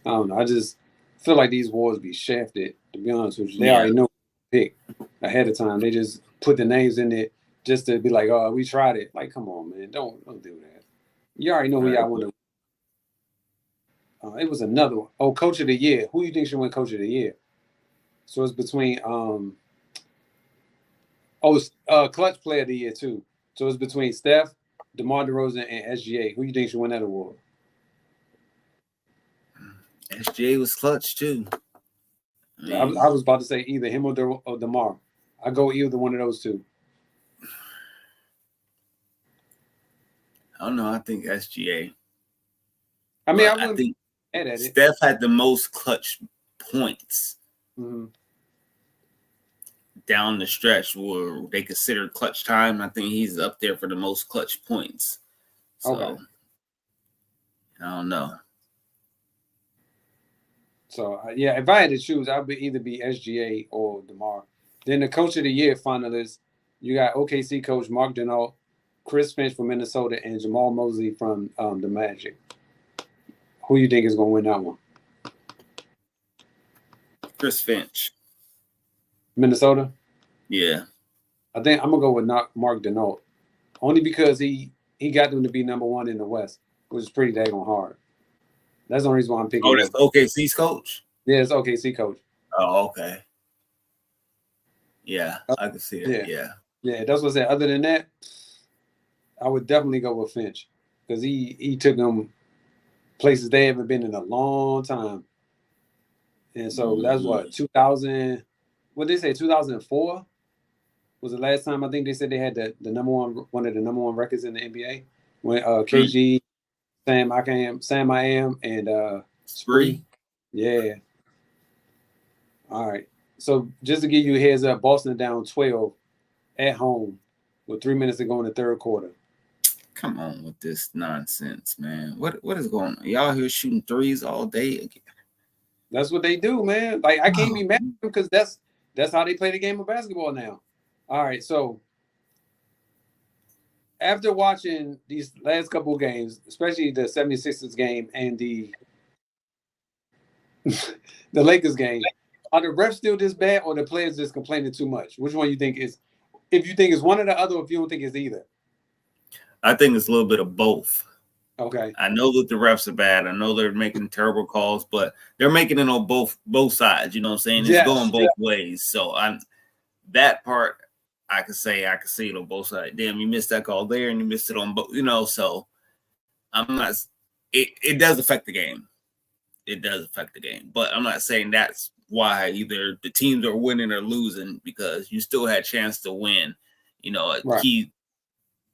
I don't know. I just feel like these wars be shafted, to be honest with you. They already know pick ahead of time. They just put the names in it just to be like, oh, we tried it. Like, come on, man. Don't do that. You already know who y'all want to. It was another one. Oh, Coach of the Year. Who you think should win Coach of the Year? So it's between Clutch Player of the Year too. So it's between Steph, DeMar DeRozan, and SGA. Who you think should win that award? SGA was clutch too. I was about to say either him or DeMar. I go either one of those two. I don't know. I think SGA. I mean, I think Steph had the most clutch points down the stretch where they consider clutch time. I think he's up there for the most clutch points. So, I don't know. So, yeah, if I had to choose, I would either be SGA or DeMar. Then the Coach of the Year finalists, you got OKC coach Mark Denault, Chris Finch from Minnesota, and Jamal Mosley from the Magic. Who you think is going to win that one? Chris Finch. Minnesota? Yeah. I think I'm going to go with Mark Denault. Only because he got them to be number one in the West, which is pretty daggone hard. That's the only reason why I'm picking. Oh, that's OKC's coach? Yeah, it's OKC coach. Oh, okay. Yeah, I can see it. Yeah, that's what I said. Other than that, I would definitely go with Finch because he took them places they haven't been in a long time. And so that's what, 2000, what did they say, 2004 was the last time I think they said they had the number one of the number one records in the NBA when KG, Sam I Am, and Spree. Yeah. All right. So just to give you a heads up, Boston down 12 at home with 3 minutes to go in the third quarter. Come on with this nonsense, man. What is going on? Y'all here shooting threes all day again? That's what they do, man. Like, I can't be mad at them because that's how they play the game of basketball now. All right, so after watching these last couple of games, especially the 76ers game and the Lakers game, are the refs still this bad or the players just complaining too much? Which one you think is, if you think it's one or the other, or if you don't think it's either? I think it's a little bit of both. Okay. I know that the refs are bad. I know they're making terrible calls, but they're making it on both sides. You know what I'm saying? It's going both ways. So that part I could see it on both sides. Damn, you missed that call there and you missed it on both, so I'm not it does affect the game. It does affect the game. But I'm not saying that's why either the teams are winning or losing, because you still had a chance to win, at key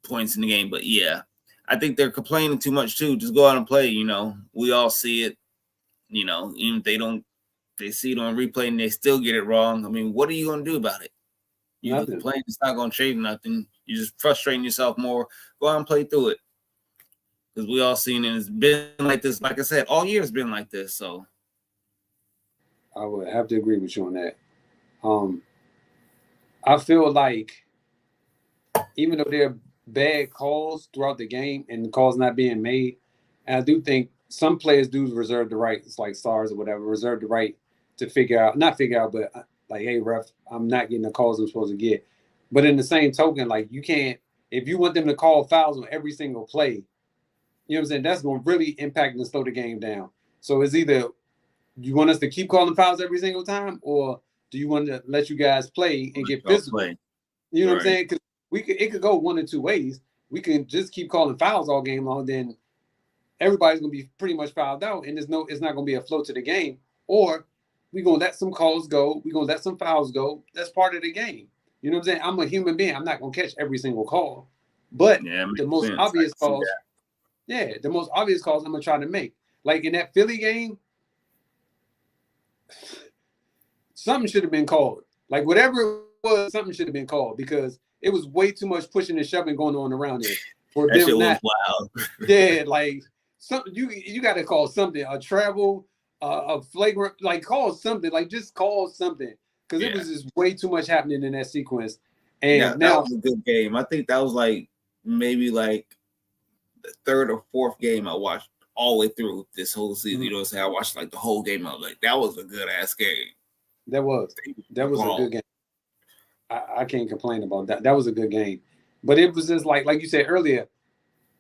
points in the game. But yeah, I think they're complaining too much too. Just go out and play. We all see it. Even if they see it on replay and they still get it wrong. I mean, what are you going to do about it? You complain, it's not going to change nothing. You're just frustrating yourself more. Go out and play through it. Because we all seen it. It's been like this. Like I said, all year it's been like this. So I would have to agree with you on that. I feel like even though there are bad calls throughout the game and the calls not being made, and I do think some players do reserve the right, it's like stars or whatever, reserve the right to not figure out, but like, hey, ref, I'm not getting the calls I'm supposed to get. But in the same token, like, you can't, if you want them to call fouls on every single play, you know what I'm saying, that's going to really impact and slow the game down. So it's either you want us to keep calling fouls every single time, or do you want to let you guys play and get physical? You know what I'm saying? Because it could go one or two ways. We can just keep calling fouls all game long, then everybody's going to be pretty much fouled out, and it's not going to be a flow to the game. Or we're going to let some calls go. We're going to let some fouls go. That's part of the game. You know what I'm saying? I'm a human being. I'm not going to catch every single call. But the most obvious calls, the most obvious calls I'm going to try to make. Like in that Philly game, something should have been called. Like whatever it was, something should have been called because it was way too much pushing and shoving going on around there. for That shit them was not. wild. Yeah, like something you got to call something a travel, a flagrant, like call something, like just call something because it Yeah. was just way too much happening in that sequence. And And that now, was a good game. I think that was like maybe like the third or fourth game I watched all the way through this whole season. You know what I'm saying? I watched like the whole game. I was like, that was a good ass game. that was a good game. I can't complain about that. That was a good game, but it was just like you said earlier,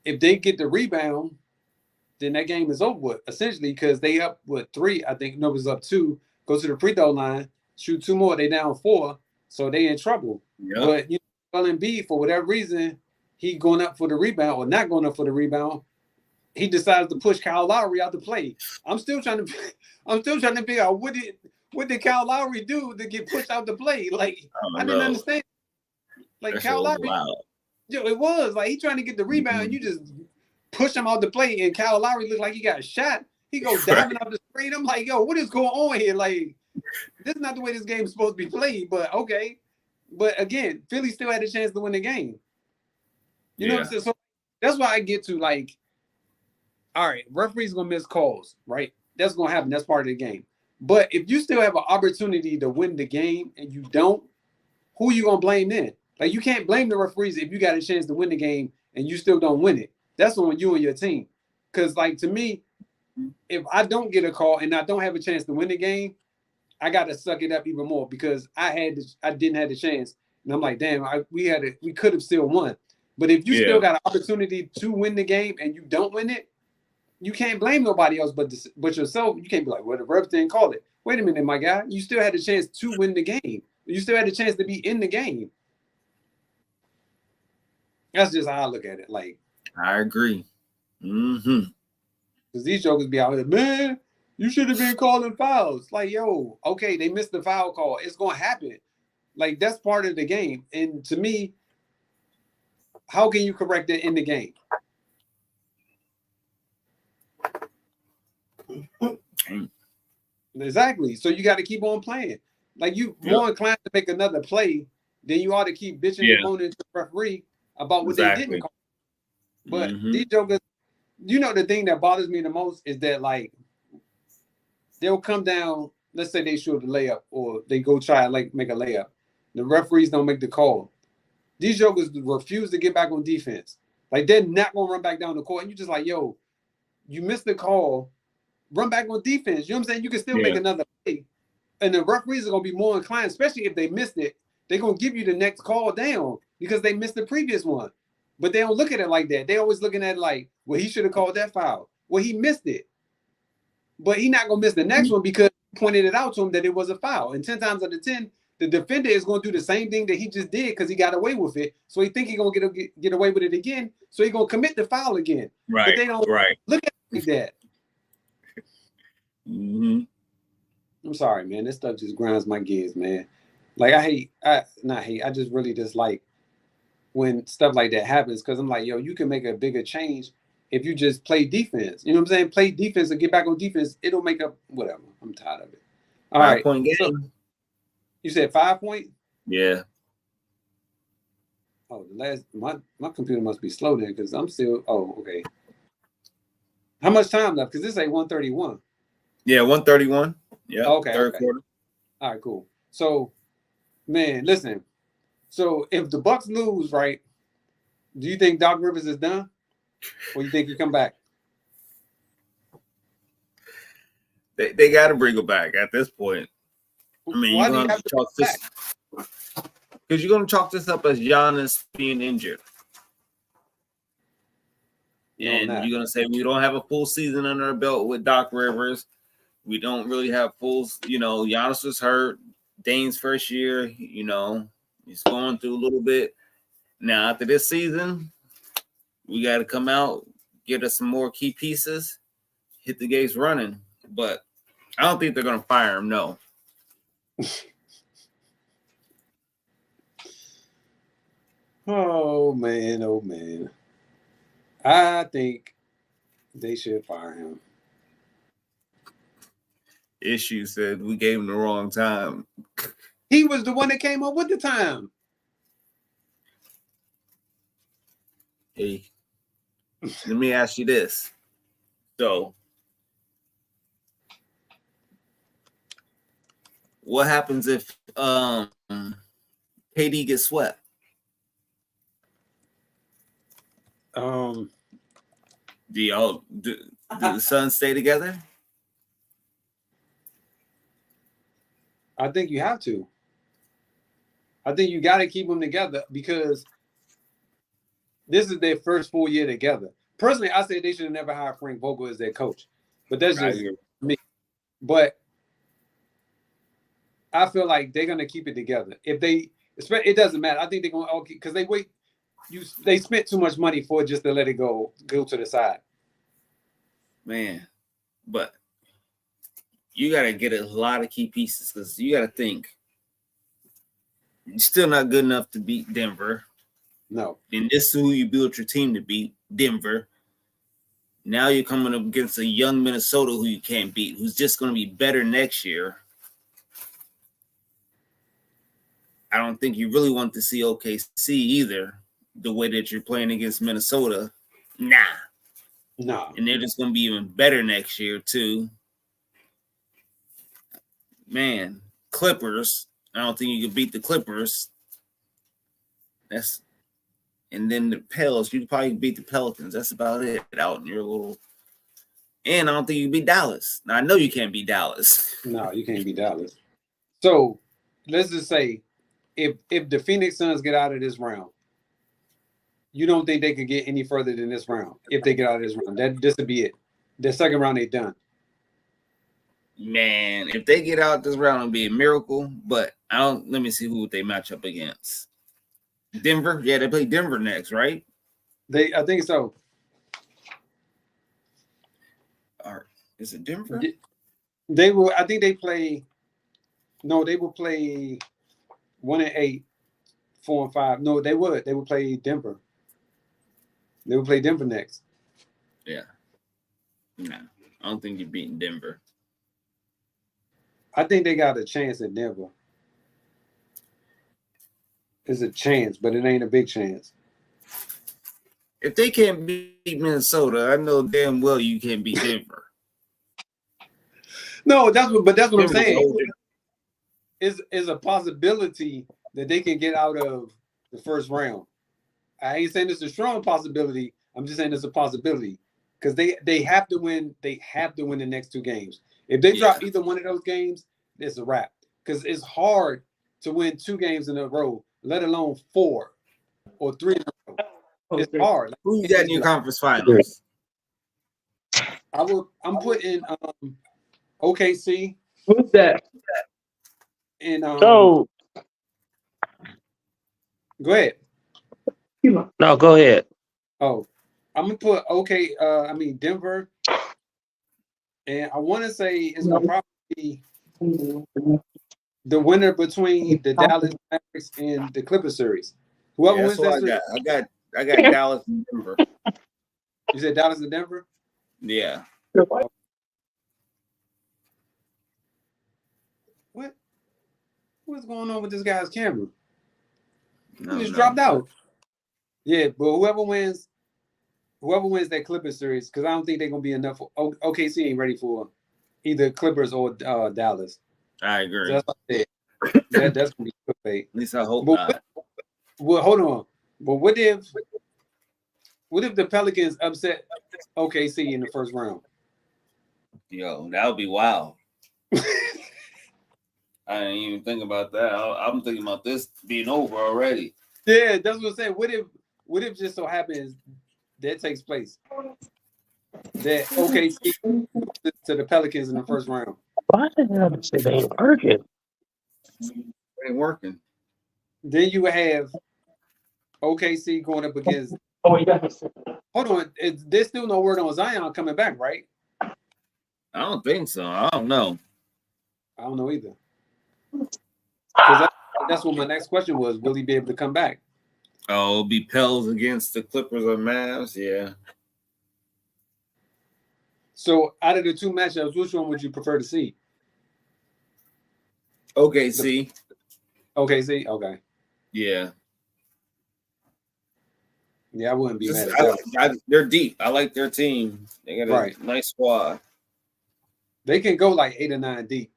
if they get the rebound, then that game is over with essentially because they up with 3. I think no, it was up 2. Go to the free throw line, shoot 2 more. They down 4, so they in trouble. Yep. But you know, Embiid for whatever reason, he going up for the rebound or not going up for the rebound. He decides to push Kyle Lowry out the play. I'm still trying to figure out what did Kyle Lowry do to get pushed out the play? Like I didn't understand. Like that Kyle Lowry, it was like he trying to get the rebound. You just push him out the play, and Kyle Lowry looked like he got shot. He goes diving off the screen. I'm like, yo, what is going on here? Like, this is not the way this game is supposed to be played. But okay. But again, Philly still had a chance to win the game. You know what I'm saying? So that's why I get to like, all right, referee's gonna miss calls, right? That's gonna happen. That's part of the game. But if you still have an opportunity to win the game and you don't, who are you gonna blame then? Like you can't blame the referees if you got a chance to win the game and you still don't win it. That's on you and your team. Because like to me, if I don't get a call and I don't have a chance to win the game, I gotta suck it up even more because I didn't have the chance. And I'm like, damn, we could have still won. But if you still got an opportunity to win the game and you don't win it, you can't blame nobody else but yourself. You can't be like, well, the refs didn't call it. Wait a minute, my guy. You still had a chance to win the game. You still had a chance to be in the game. That's just how I look at it. Like, I agree. Because these jokers be out here, man, you should have been calling fouls. Like, yo, okay, they missed the foul call. It's going to happen. Like, that's part of the game. And to me, how can you correct it in the game? Exactly. So you got to keep on playing. Like you more inclined to make another play than you ought to keep bitching and moaning to the referee about what they didn't call. But these jokers, you know, the thing that bothers me the most is that like they'll come down. Let's say they shoot a layup or they go try like make a layup. The referees don't make the call. These jokers refuse to get back on defense. Like they're not gonna run back down the court. And you just like, yo, you missed the call. Run back on defense. You know what I'm saying? You can still make another play. And the referees are going to be more inclined, especially if they missed it. They're going to give you the next call down because they missed the previous one. But they don't look at it like that. They always looking at it like, well, he should have called that foul. Well, he missed it. But he's not going to miss the next one because he pointed it out to him that it was a foul. And 10 times out of 10, the defender is going to do the same thing that he just did because he got away with it. So he think he's going to get away with it again. So he's going to commit the foul again. Right. But they don't look at it like that. I'm sorry, man. This stuff just grinds my gears, man. Like I just really dislike when stuff like that happens because I'm like, yo, you can make a bigger change if you just play defense. You know what I'm saying? Play defense and get back on defense. It'll make up whatever. I'm tired of it. All right. 5-point game. So, you said 5 point? Yeah. Oh, my computer must be slow then because I'm still. Oh, okay. How much time left? Because this ain't 131. Yeah, 131. Yeah. Okay. Third quarter. All right, cool. So, man, listen. So, if the Bucks lose, right, do you think Doc Rivers is done, or you think he come back? They got to bring him back at this point. I mean, why you're going to chalk this because you're going to chalk this up as Giannis being injured. And you're going to say we don't have a full season under our belt with Doc Rivers. We don't really have fools. You know, Giannis was hurt. Dane's first year, you know, he's going through a little bit. Now, after this season, we got to come out, get us some more key pieces, hit the gates running. But I don't think they're going to fire him, no. Oh, man. I think they should fire him. Issue said we gave him the wrong time. He was the one that came up with the time. Hey, Let me ask you this. So, what happens if KD gets swept? Um, Do the Suns stay together? I think you have to. I think you got to keep them together because this is their first full year together. Personally, I say they should have never hired Frank Vogel as their coach, but that's just me. But I feel like they're gonna keep it together. If they, it doesn't matter. I think they're gonna all because they wait. They spent too much money for it just to let it go to the side. Man, but you got to get a lot of key pieces because you got to think you're still not good enough to beat Denver. No. And this is who you built your team to beat, Denver. Now you're coming up against a young Minnesota who you can't beat, who's just going to be better next year. I don't think you really want to see OKC either, the way that you're playing against Minnesota. Nah. And they're just going to be even better next year, too. Man, Clippers. I don't think you can beat the Clippers. And then the Pels, you probably beat the Pelicans. That's about it out in your little. And I don't think you can beat Dallas. Now, I know you can't beat Dallas. No, you can't beat Dallas. So let's just say if the Phoenix Suns get out of this round, you don't think they could get any further than this round if they get out of this round. This would be it. The second round, they're done. Man, if they get out this round, it'll be a miracle. But let me see who they match up against. Denver? Yeah, they play Denver next, right? I think so. Or is it Denver? They will. I think they play. No, they will play 1-8, 4-5. No, they would. They would play Denver. They would play Denver next. Yeah. No, I don't think you're beating Denver. I think they got a chance at Denver. It's a chance, but it ain't a big chance. If they can't beat Minnesota, I know damn well you can't beat Denver. No, that's what I'm saying. Is a possibility that they can get out of the first round. I ain't saying it's a strong possibility. I'm just saying it's a possibility because they have to win. They have to win the next two games. If they drop either one of those games, it's a wrap. Because it's hard to win 2 games in a row, let alone 4 or 3 in a row. It's hard. Who you got in your conference finals? I'm putting OKC. Who's that? And So go ahead. No, go ahead. Oh, I'm gonna put Denver, and I want to say it's gonna probably be the winner between the Dallas Mavericks and the Clippers series. Whoever wins that series, I got Dallas and Denver. You said Dallas and Denver? Yeah. What's going on with this guy's camera? He just dropped out. Yeah, but whoever wins that Clippers series, because I don't think they're gonna be enough. OKC ain't ready for either Clippers or Dallas. I agree. So that's what I said. That's gonna be good. At least I hope not. Well, hold on. But what if the Pelicans upset OKC in the first round? Yo, that would be wild. I didn't even think about that. I'm thinking about this being over already. Yeah, that's what I'm saying. What if just so happens that takes place? That OKC to the Pelicans in the first round. Why the hell did they say ain't working? It ain't working. Then you have OKC going up against. Oh, yeah. Hold on, there's still no word on Zion coming back, right? I don't think so. I don't know. I don't know either. Because that's what my next question was. Will he be able to come back? Oh, it'll be Pels against the Clippers or Mavs. Yeah. So out of the 2 matchups, which one would you prefer to see? OKC. OKC? Okay. Yeah. Yeah, I wouldn't be mad at that. They're deep. I like their team. They got a nice squad. They can go like 8 or 9 deep.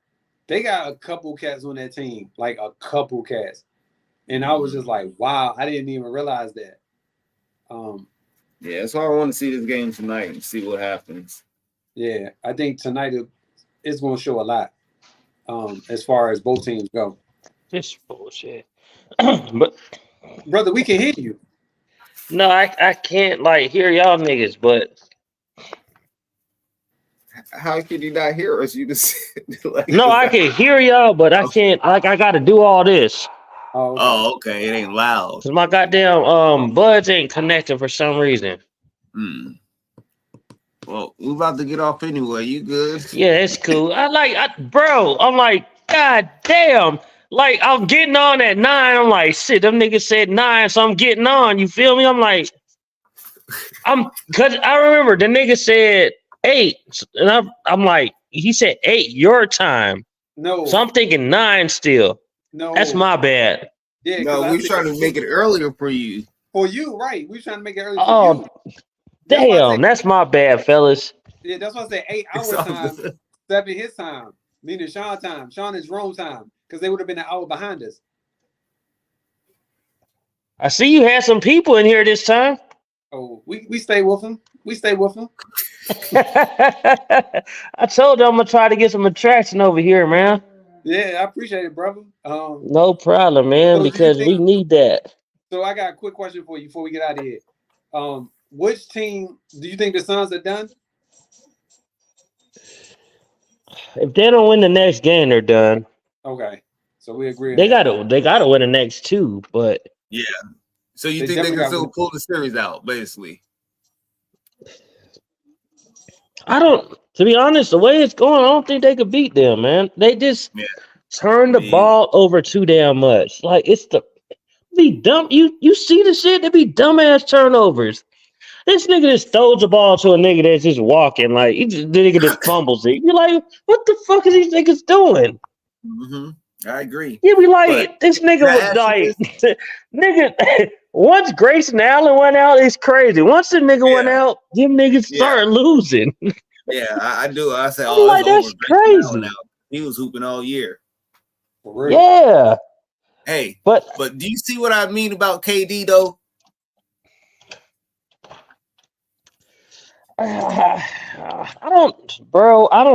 They got a couple cats on that team, like a couple cats. And I was just like, wow, I didn't even realize that. Yeah, that's why I want to see this game tonight and see what happens. Yeah, I think tonight it's going to show a lot as far as both teams go. This bullshit. But brother, we can hear you. No, I can't like hear y'all niggas, but how can you not hear us? You just like, no, I can hear y'all, but I can't. Like, I got to do all this. Oh, okay. It ain't loud. Cause my goddamn buds ain't connecting for some reason. Well, we about to get off anyway. You good? Yeah, it's cool. Bro, I'm like, god damn. Like, I'm getting on at 9. I'm like, shit, them niggas said 9, so I'm getting on. You feel me? I'm like, cause I remember the nigga said 8, and I'm like, he said 8 your time. No. So I'm thinking 9 still. No. That's my bad. Yeah. No, we trying to make it earlier for you. For you, right? We trying to make it earlier for you. Damn, that's my bad, fellas. Yeah, that's why I said 8 hour time, 7 his time, meaning Sean time. Sean is Rome time, because they would have been an hour behind us. I see you had some people in here this time. Oh, we stay with them. We stay with them. I told them I'm gonna try to get some attraction over here, man. Yeah, I appreciate it, brother. No problem, man, because we need that. So I got a quick question for you before we get out of here. Which team do you think the Suns are done? If they don't win the next game, they're done. Okay, so we agree. They gotta win the next 2, but yeah. So you think they can still pull the series out, basically? To be honest, the way it's going, I don't think they could beat them, man. They just turn the ball over too damn much. Like, be dumb. You see the shit? They be dumbass turnovers. This nigga just throws the ball to a nigga that's just walking. Like, the nigga just fumbles it. You're like, what the fuck is these niggas doing? Mm-hmm. I agree. You be like, this nigga was like, nigga, once Grayson Allen went out, it's crazy. Once the nigga went out, them niggas start losing. Yeah, I do. I say, oh, like, that's crazy. He was hooping all year. Yeah. Hey, but do you see what I mean about KD though? I don't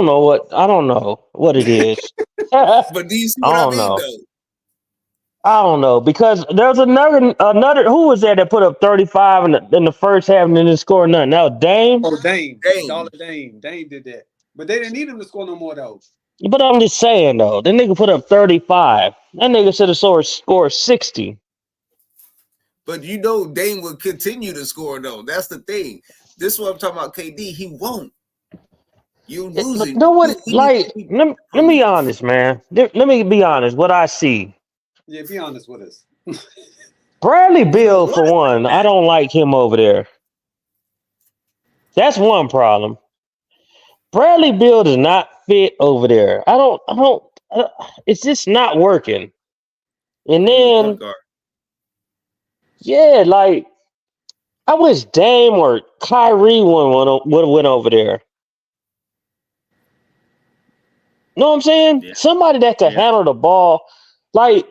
know what it is. But do you see what I mean though? I don't know, because there's another who was that put up 35 in the first half and didn't score nothing. Now Dame. Oh, Dame did that, but they didn't need him to score no more though. But I'm just saying though, the nigga put up 35. That nigga should have scored 60. But you know Dame will continue to score though. That's the thing. This is what I'm talking about. KD, he won't. You losing. No one like. Let me be honest, man. Let me be honest. What I see. Yeah, be honest with us. Bradley Beal, for one, I don't like him over there. That's one problem. Bradley Beal does not fit over there. I don't. It's just not working. And then, yeah, like I wish Dame or Kyrie would have went over there. Know what I'm saying? Yeah. Somebody that can handle the ball, like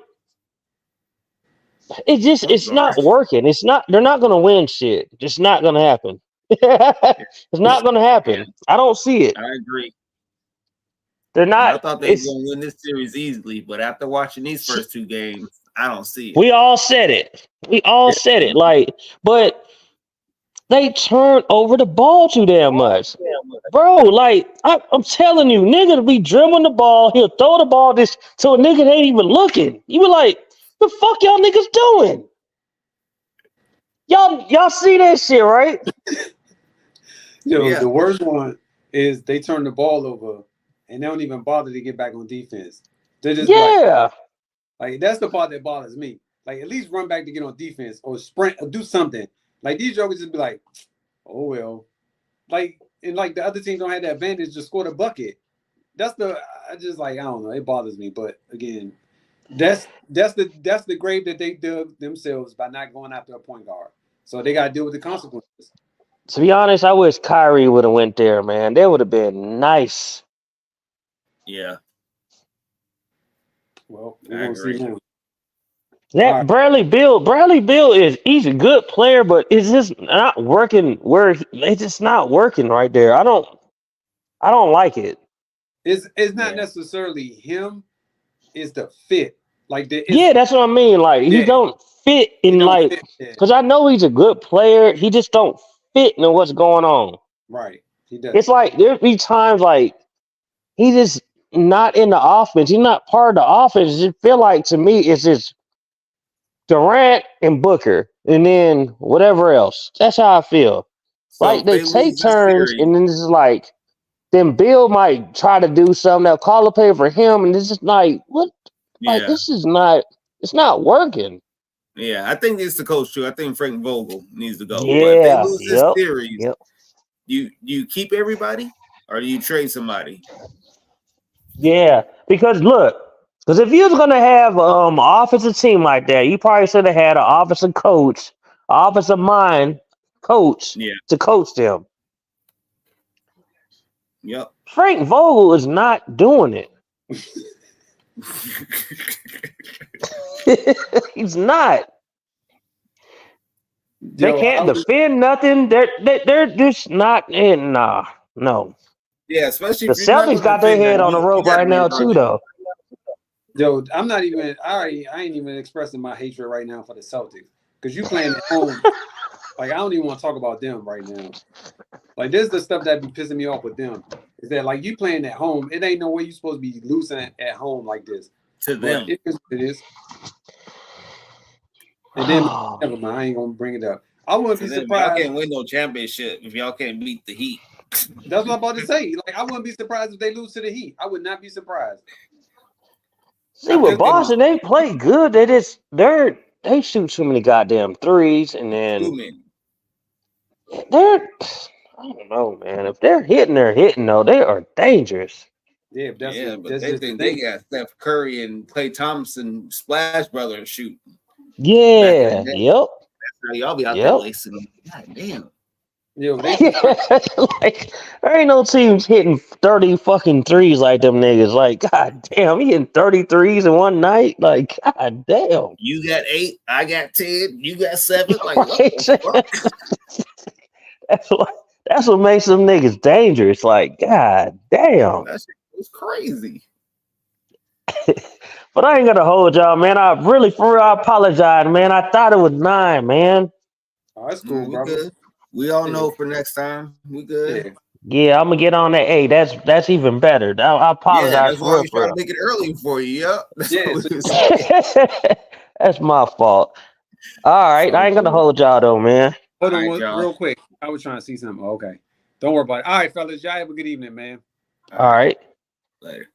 it's not working. They're not gonna win shit. It's not gonna happen. It's not gonna happen. I don't see it. I agree. They're not. I thought they were gonna win this series easily, but after watching these first 2 games, I don't see it. We all said it. Like, but they turn over the ball too damn much. Bro, like, I'm telling you, nigga be dribbling the ball. He'll throw the ball to a nigga that ain't even looking. You be like, the fuck y'all niggas doing? Y'all see that shit, right? The worst one is they turn the ball over and they don't even bother to get back on defense. They're just like that's the part that bothers me. Like, at least run back to get on defense or sprint or do something. Like, these jokers just be like, oh well. Like, and like the other team don't have the advantage to score the bucket. I don't know. It bothers me. But again, that's the grave that they dug themselves by not going after a point guard. So they got to deal with the consequences. To be honest, I wish Kyrie would have went there, man. That would have been nice. Yeah. Well, I we're going to see agree. now. That All right. Bradley Bill he's a good player, but it's just not working it's just not working right there. I don't like it. It's not Yeah. necessarily him. It's the fit. Like Yeah, that's what I mean. Like he Yeah. don't fit he in don't like fit. Yeah, because I know he's a good player. He just don't fit in what's going on. right. He does. It's like there be times like he just not in the offense. He's not part of the offense. It feel like to me it's just Durant and Booker, and then whatever else. That's how I feel. So Like if they lose take this turns, series, and then it's like then Bill might try to do something. They'll call a play for him, and this is like what? Like yeah, this is not. It's not working. yeah, I think it's the coach too. I think Frank Vogel needs to go. But if they Yeah. lose this Yep. series, Yep. you keep everybody or do you trade somebody? Yeah. Because look, because if you was gonna have offensive team like that, you probably should have had an offensive coach, offensive mind coach Yeah. to coach them. Yep. Frank Vogel is not doing it. He's not. They can't defend nothing. They're just not in. Nah, no. Yeah, especially The if you're not Celtics gonna got their defend head them, on the you rope gotta right be now running. too, though. Yo, I'm not even. I ain't even expressing my hatred right now for the Celtics because you playing at home. Like I don't even want to talk about them right now. Like this is the stuff that be pissing me off with them. Is that like you playing at home? It ain't no way you supposed to be losing at home like this. To them. But it is what it is. And then never mind, I ain't gonna bring it up. I wouldn't be Y'all surprised. can't win no championship if y'all can't beat the Heat. That's what I'm about to say. Like I wouldn't be surprised if they lose to the Heat. I would not be surprised. See, with Boston, they play good. They shoot too many goddamn threes, and then Too many. I don't know, man. If they're hitting though. They are dangerous. Yeah, Yeah, but they think they got Steph Curry and Klay Thompson, Splash Brothers shoot. Yeah, yep. That's how y'all be out there lacing them. God damn. Yo, like there ain't no teams hitting 30 fucking threes like them niggas. Like, god damn, he hitting 30 threes in one night. Like, god damn. You got 8, I got 10, you got 7. Like, what the fuck? That's what makes them niggas dangerous. Like, god damn. That shit was crazy. But I ain't gonna hold y'all, man. I apologize, man. I thought it was 9, man. Oh, that's cool, we bro. good. We all know for next time. We good. Yeah, I'm gonna get on that. Hey, that's even better. I apologize. Yeah, that's why we trying to make it early for you. Yep. That's my fault. All right, I ain't gonna hold y'all though, man. Hold on, real quick. I was trying to see something. Okay, don't worry about it. All right, fellas, y'all have a good evening, man. All right. Later.